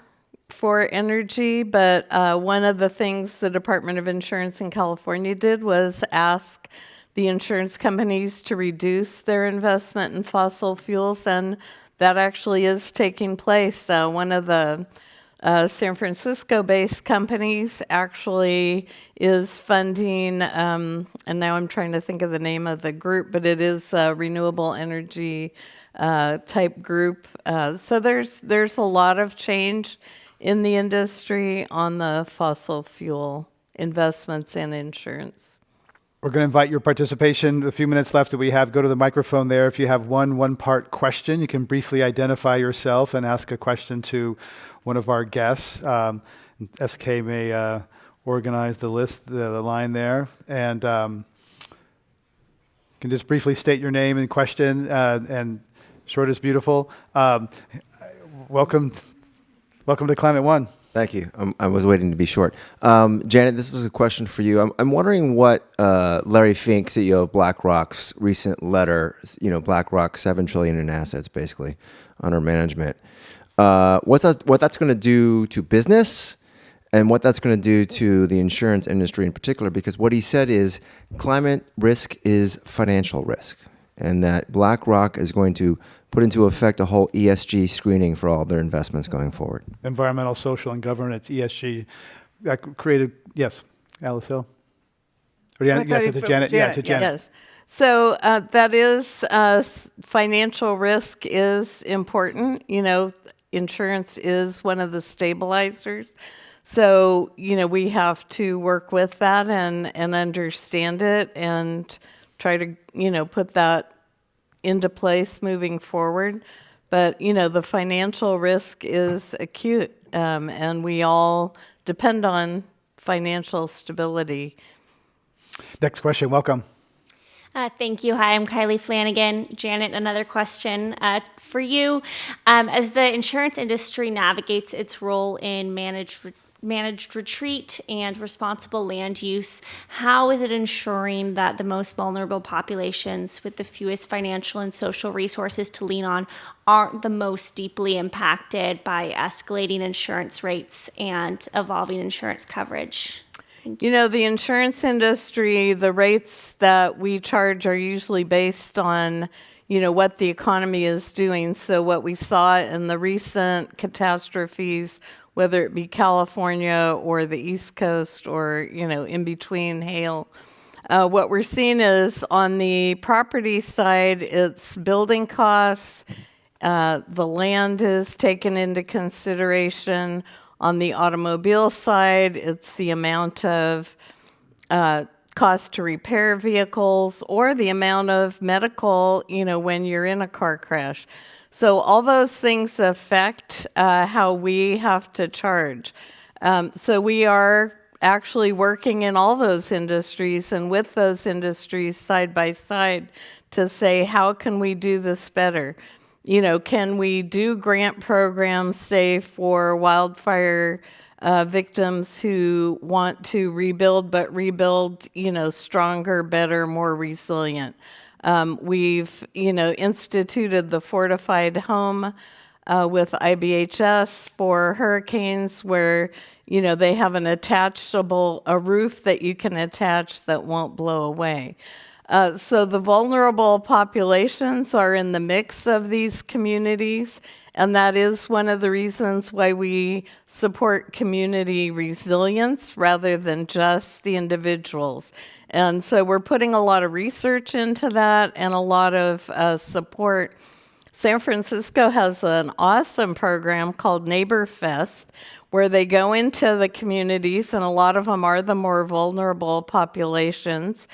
Speaker 4: for energy, but one of the things the Department of Insurance in California did was ask the insurance companies to reduce their investment in fossil fuels, and that actually is taking place. One of the San Francisco-based companies actually is funding, and now I'm trying to think of the name of the group, but it is a renewable energy type group. So there's a lot of change in the industry on the fossil fuel investments and insurance.
Speaker 1: We're going to invite your participation. A few minutes left that we have. Go to the microphone there. If you have one-part question, you can briefly identify yourself and ask a question to one of our guests. SK may organize the list, the line there. And you can just briefly state your name and question, and short is beautiful. Welcome to Climate One.
Speaker 6: Thank you. I was waiting to be short. Janet, this is a question for you. I'm wondering what Larry Fink, CEO of BlackRock's recent letter, BlackRock $7 trillion in assets, basically, under management. What that's going to do to business, and what that's going to do to the insurance industry in particular, because what he said is climate risk is financial risk, and that BlackRock is going to put into effect a whole ESG screening for all their investments going forward.
Speaker 1: Environmental, social, and governance, ESG. That created, yes, Alice Hill. Or yes, to Janet. Yeah, to Janet.
Speaker 4: Yes. So that is, financial risk is important. Insurance is one of the stabilizers. So, we have to work with that and understand it and try to, put that into place moving forward. But, the financial risk is acute, and we all depend on financial stability.
Speaker 1: Next question, welcome.
Speaker 7: Thank you. Hi, I'm Kylie Flanagan. Janet, another question for you. As the insurance industry navigates its role in managed retreat and responsible land use, how is it ensuring that the most vulnerable populations with the fewest financial and social resources to lean on aren't the most deeply impacted by escalating insurance rates and evolving insurance coverage?
Speaker 4: You know, the insurance industry, the rates that we charge are usually based on, you know, what the economy is doing. So what we saw in the recent catastrophes, whether it be California or the East Coast or, you know, in between hail, what we're seeing is on the property side, it's building costs. The land is taken into consideration. On the automobile side, it's the amount of cost to repair vehicles or the amount of medical, you know, when you're in a car crash. So all those things affect how we have to charge. So we are actually working in all those industries and with those industries side by side to say, how can we do this better? You know, can we do grant programs, say, for wildfire victims who want to rebuild, but rebuild, you know, stronger, better, more resilient? We've, you know, instituted the fortified home with IBHS for hurricanes where, you know, they have a roof that you can attach that won't blow away. So the vulnerable populations are in the mix of these communities, and that is one of the reasons why we support community resilience rather than just the individuals. And so we're putting a lot of research into that and a lot of support. San Francisco has an awesome program called Neighbor Fest, where they go into the communities, and a lot of them are the more vulnerable populations.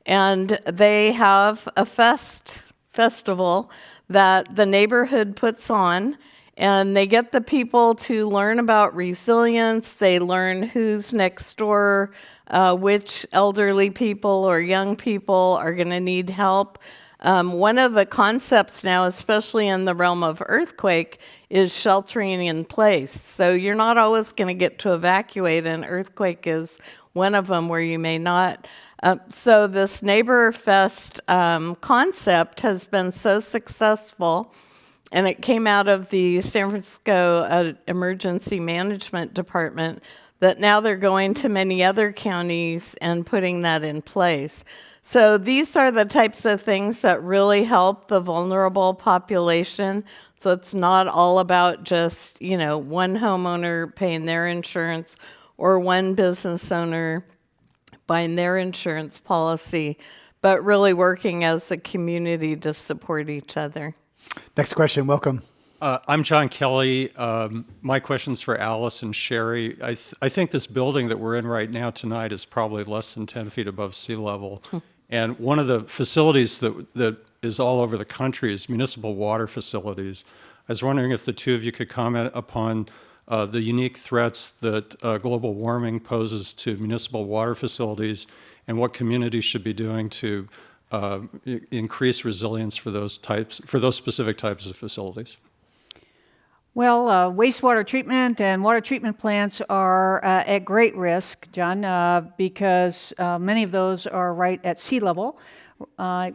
Speaker 4: And they have a festival that the neighborhood puts on, and they get the people to learn about resilience. They learn who's next door, which elderly people or young people are going to need help. One of the concepts now, especially in the realm of earthquake, is sheltering in place. So you're not always going to get to evacuate, and earthquake is one of them where you may not. So this Neighbor Fest concept has been so successful, and it came out of the San Francisco Emergency Management Department, that now they're going to many other counties and putting that in place. So these are the types of things that really help the vulnerable population. So it's not all about just, you know, one homeowner paying their insurance or one business owner buying their insurance policy, but really working as a community to support each other.
Speaker 1: Next question, welcome.
Speaker 8: I'm John Kelly. My question's for Alice and Sherri. I think this building that we're in right now tonight is probably less than 10 feet above sea level. And one of the facilities that is all over the country is municipal water facilities. I was wondering if the two of you could comment upon the unique threats that global warming poses to municipal water facilities and what communities should be doing to increase resilience for those specific types of facilities.
Speaker 2: Well, wastewater treatment and water treatment plants are at great risk, John, because many of those are right at sea level.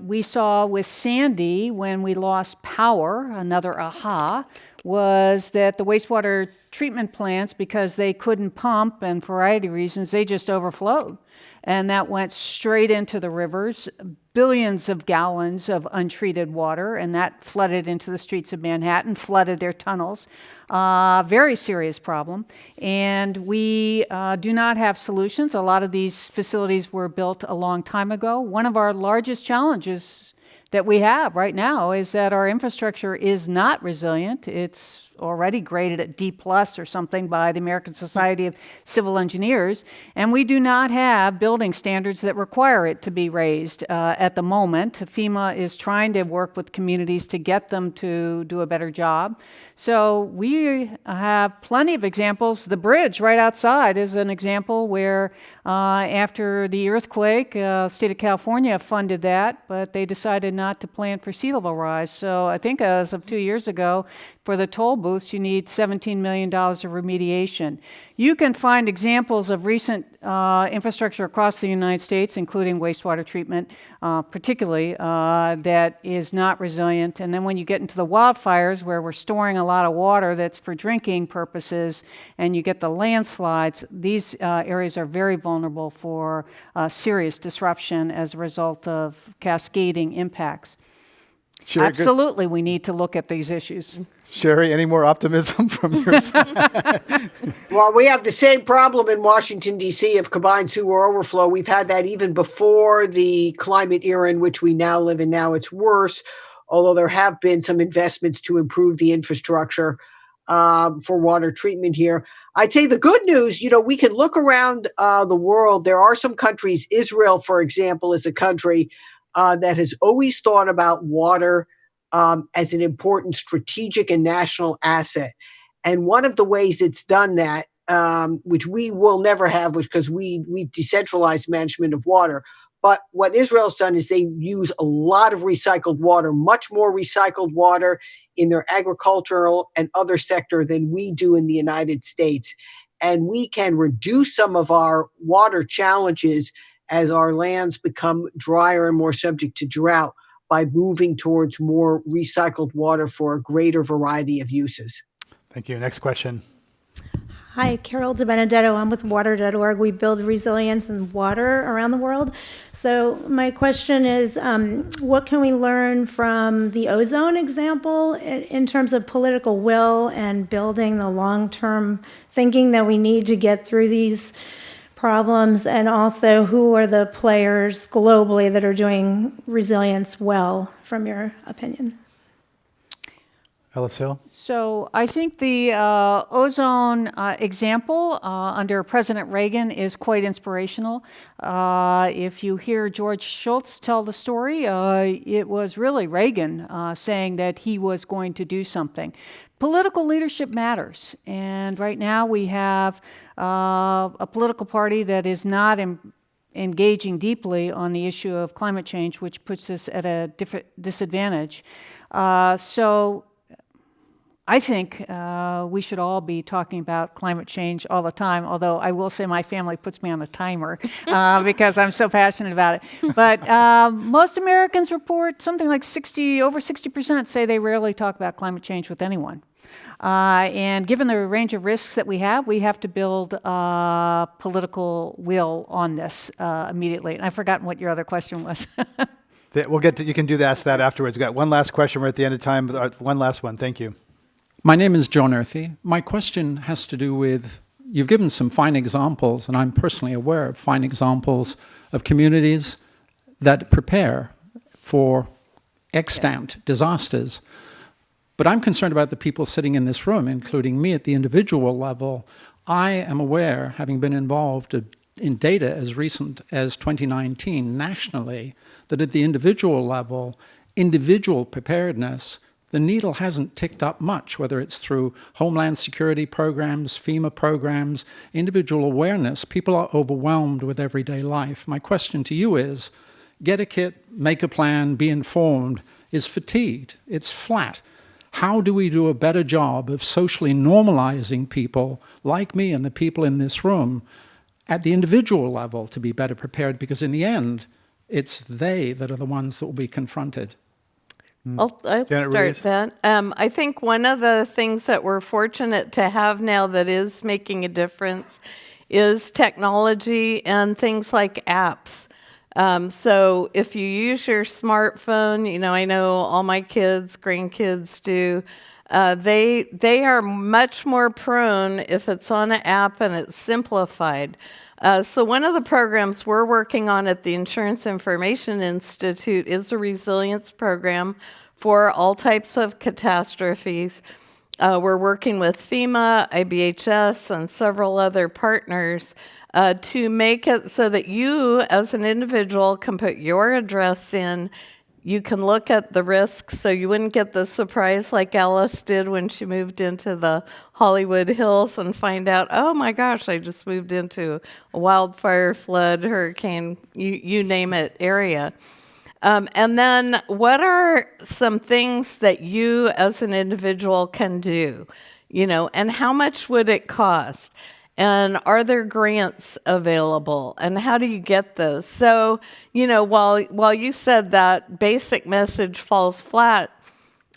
Speaker 2: We saw with Sandy, when we lost power, another aha, was that the wastewater treatment plants, because they couldn't pump and for a variety of reasons, they just overflowed. And that went straight into the rivers, billions of gallons of untreated water, and that flooded into the streets of Manhattan, flooded their tunnels. Very serious problem. And we do not have solutions. A lot of these facilities were built a long time ago. One of our largest challenges that we have right now is that our infrastructure is not resilient. It's already graded at D+ or something by the American Society of Civil Engineers, and we do not have building standards that require it to be raised at the moment. FEMA is trying to work with communities to get them to do a better job. So we have plenty of examples. The bridge right outside is an example where after the earthquake, state of California funded that, but they decided not to plan for sea level rise. So I think as of 2 years ago, for the toll booths, you need $17 million of remediation. You can find examples of recent infrastructure across the United States, including wastewater treatment, particularly, that is not resilient. And then when you get into the wildfires, where we're storing a lot of water that's for drinking purposes, and you get the landslides, these areas are very vulnerable for serious disruption as a result of cascading impacts.
Speaker 1: Sherri,
Speaker 2: Absolutely, we need to look at these issues.
Speaker 1: Sherri, any more optimism from your side?
Speaker 3: Well, we have the same problem in Washington, D.C. of combined sewer overflow. We've had that even before the climate era in which we now live in. Now it's worse, although there have been some investments to improve the infrastructure for water treatment here. I'd say the good news, we can look around the world. There are some countries, Israel, for example, is a country that has always thought about water as an important strategic and national asset. And one of the ways it's done that, which we will never have, because we've decentralized management of water. But what Israel's done is they use a lot of recycled water, much more recycled water in their agricultural and other sector than we do in the United States. And we can reduce some of our water challenges as our lands become drier and more subject to drought by moving towards more recycled water for a greater variety of uses.
Speaker 1: Thank you. Next question.
Speaker 9: Hi, Carol DiBenedetto. I'm with water.org. We build resilience in water around the world. So my question is, what can we learn from the ozone example in terms of political will and building the long-term thinking that we need to get through these problems? And also, who are the players globally that are doing resilience well, from your opinion?
Speaker 1: Ellis Hill?
Speaker 2: So I think the ozone example under President Reagan is quite inspirational. If you hear George Shultz tell the story, it was really Reagan saying that he was going to do something. Political leadership matters, and right now we have a political party that is not engaging deeply on the issue of climate change, which puts us at a disadvantage. So I think we should all be talking about climate change all the time, although I will say my family puts me on a timer because I'm so passionate about it. But most Americans report something like over 60% say they rarely talk about climate change with anyone. And given the range of risks that we have to build political will on this immediately. And I've forgotten what your other question was.
Speaker 1: We'll get to, you can ask that afterwards. We've got one last question. We're at the end of time. One last one. Thank you.
Speaker 10: My name is John Earthy. My question has to do with, you've given some fine examples, and I'm personally aware of fine examples of communities that prepare for extant disasters. But I'm concerned about the people sitting in this room, including me at the individual level. I am aware, having been involved in data as recent as 2019 nationally, that at the individual level, individual preparedness, the needle hasn't ticked up much, whether it's through Homeland Security programs, FEMA programs, individual awareness. People are overwhelmed with everyday life. My question to you is, get a kit, make a plan, be informed, is fatigued. It's flat. How do we do a better job of socially normalizing people like me and the people in this room at the individual level to be better prepared? Because in the end, it's they that are the ones that will be confronted.
Speaker 4: I'll
Speaker 1: Janet
Speaker 4: start
Speaker 1: Ruiz.
Speaker 4: that. I think one of the things that we're fortunate to have now that is making a difference is technology and things like apps. So if you use your smartphone, I know all my kids, grandkids do, they are much more prone if it's on an app and it's simplified. So one of the programs we're working on at the Insurance Information Institute is a resilience program for all types of catastrophes. We're working with FEMA, IBHS, and several other partners to make it so that you, as an individual, can put your address in. You can look at the risks so you wouldn't get the surprise like Alice did when she moved into the Hollywood Hills and find out, oh my gosh, I just moved into a wildfire, flood, hurricane, you name it, area. And then what are some things that you as an individual can do, and how much would it cost? And are there grants available? And how do you get those? So, while you said that basic message falls flat,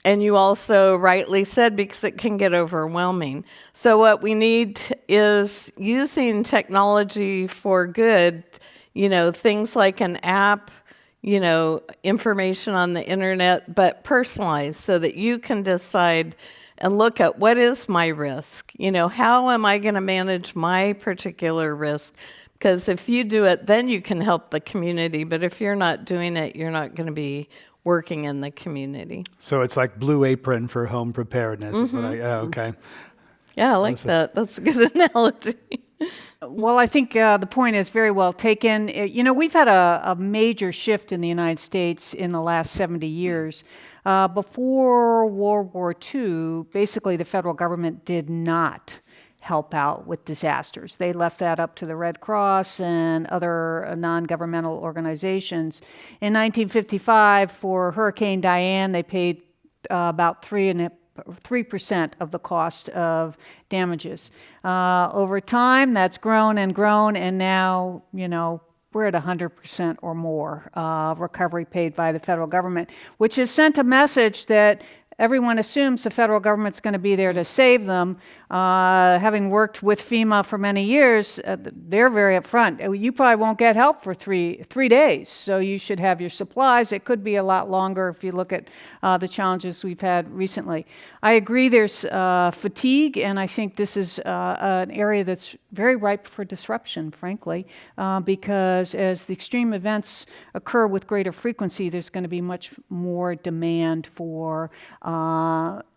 Speaker 4: and you also rightly said because it can get overwhelming. So what we need is using technology for good, things like an app, information on the internet, but personalized so that you can decide and look at what is my risk? How am I going to manage my particular risk? Because if you do it, then you can help the community. But if you're not doing it, you're not going to be working in the community.
Speaker 1: So it's like Blue Apron for home preparedness. Is what okay.
Speaker 4: Yeah, I like that. That's a good analogy.
Speaker 2: Well, I think the point is very well taken. We've had a major shift in the United States in the last 70 years. Before World War II, basically the federal government did not help out with disasters. They left that up to the Red Cross and other non-governmental organizations. In 1955, for Hurricane Diane, they paid about 3% of the cost of damages. Over time, that's grown, and now, we're at 100% or more recovery paid by the federal government, which has sent a message that everyone assumes the federal government's going to be there to save them. Having worked with FEMA for many years, they're very upfront. You probably won't get help for three days, so you should have your supplies. It could be a lot longer if you look at the challenges we've had recently. I agree there's fatigue, and I think this is an area that's very ripe for disruption, frankly, because as the extreme events occur with greater frequency, there's going to be much more demand for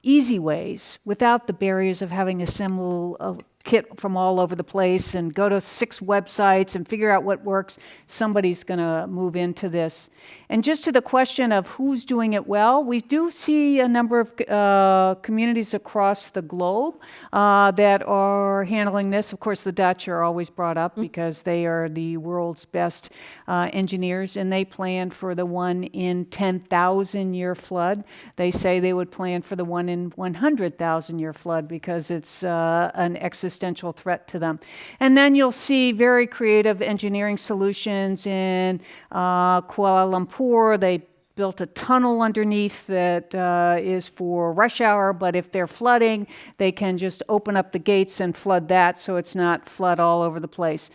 Speaker 2: easy ways without the barriers of having to assemble a kit from all over the place and go to 6 websites and figure out what works. Somebody's going to move into this. And just to the question of who's doing it well, we do see a number of communities across the globe that are handling this. Of course, the Dutch are always brought up because they are the world's best engineers, and they planned for the 1 in 10,000 year flood. They say they would plan for the 1 in 100,000 year flood because it's an existential threat to them. And then you'll see very creative engineering solutions in Kuala Lumpur. They built a tunnel underneath that is for rush hour, but if they're flooding, they can just open up the gates and flood that so it's not flood all over the place.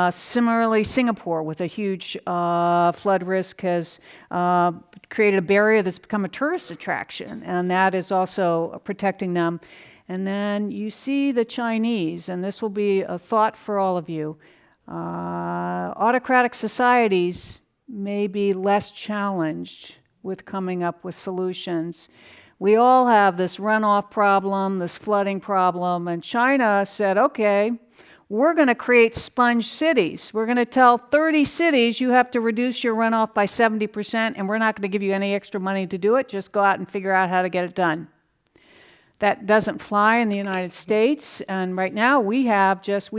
Speaker 2: Similarly, Singapore, with a huge flood risk, has created a barrier that's become a tourist attraction, and that is also protecting them. And then you see the Chinese, and this will be a thought for all of you. Autocratic societies may be less challenged with coming up with solutions. We all have this runoff problem, this flooding problem, and China said, okay, we're going to create sponge cities. We're going to tell 30 cities you have to reduce your runoff by 70%, and we're not going to give you any extra money to do it. Just go out and figure out how to get it done. That doesn't fly in the United States, and right now we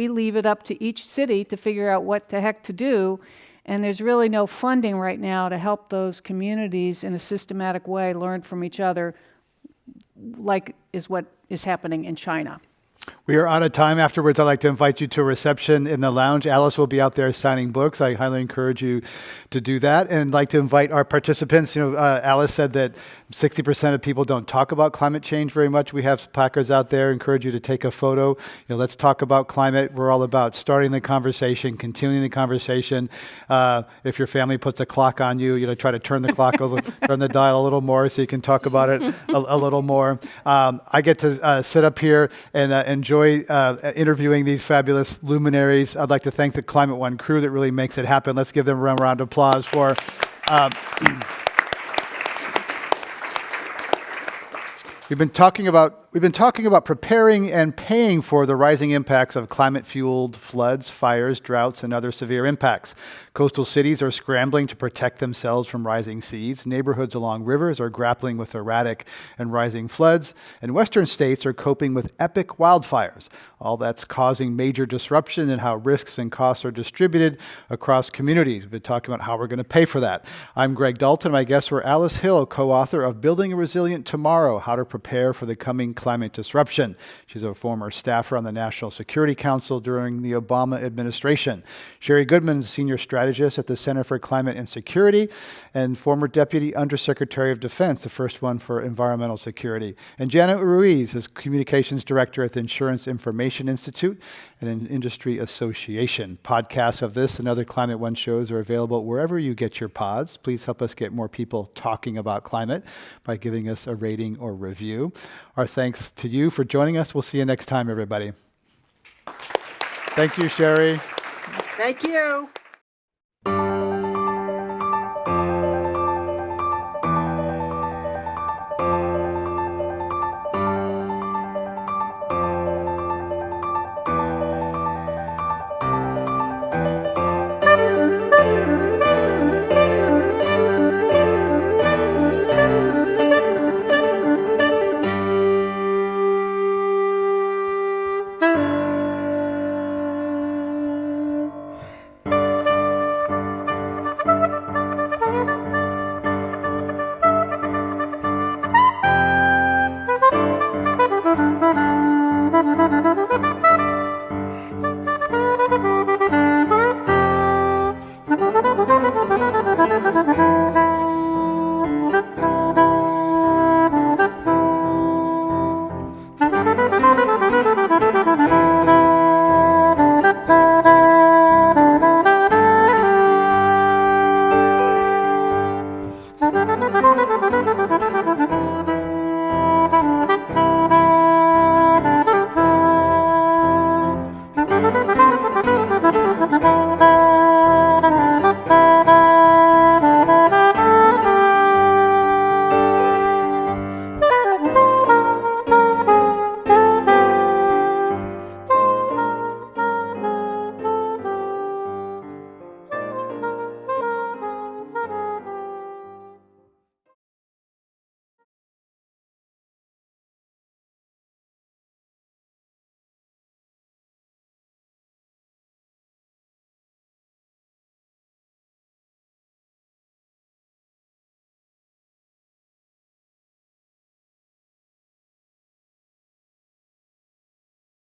Speaker 2: leave it up to each city to figure out what the heck to do, and there's really no funding right now to help those communities in a systematic way learn from each other, like is what is happening in China.
Speaker 1: We are out of time. Afterwards, I'd like to invite you to a reception in the lounge. Alice will be out there signing books. I highly encourage you to do that. And I'd like to invite our participants. Alice said that 60% of people don't talk about climate change very much. We have placards out there. Encourage you to take a photo. Let's talk about climate. We're all about starting the conversation, continuing the conversation. If your family puts a clock on you, try to turn the clock, turn the dial a little more so you can talk about it a little more. I get to sit up here and enjoy interviewing these fabulous luminaries. I'd like to thank the Climate One crew that really makes it happen. Let's give them a round of applause for. We've been talking about We've been talking about preparing and paying for the rising impacts of climate-fueled floods, fires, droughts, and other severe impacts. Coastal cities are scrambling to protect themselves from rising seas. Neighborhoods along rivers are grappling with erratic and rising floods. And western states are coping with epic wildfires. All that's causing major disruption in how risks and costs are distributed across communities. We've been talking about how we're going to pay for that. I'm Greg Dalton. My guests were Alice Hill, co-author of Building a Resilient Tomorrow, How to Prepare for the Coming Climate Disruption. She's a former staffer on the National Security Council during the Obama administration. Sherri Goodman, senior strategist at the Center for Climate and Security, and former deputy undersecretary of defense, the first one for environmental security. And Janet Ruiz is communications director at the Insurance Information Institute and an industry association. Podcasts of this and other Climate One shows are available wherever you get your pods. Please help us get more people talking about climate by giving us a rating or review. Our thanks to you for joining us. We'll see you next time, everybody. Thank you, Sherri.
Speaker 3: Thank you.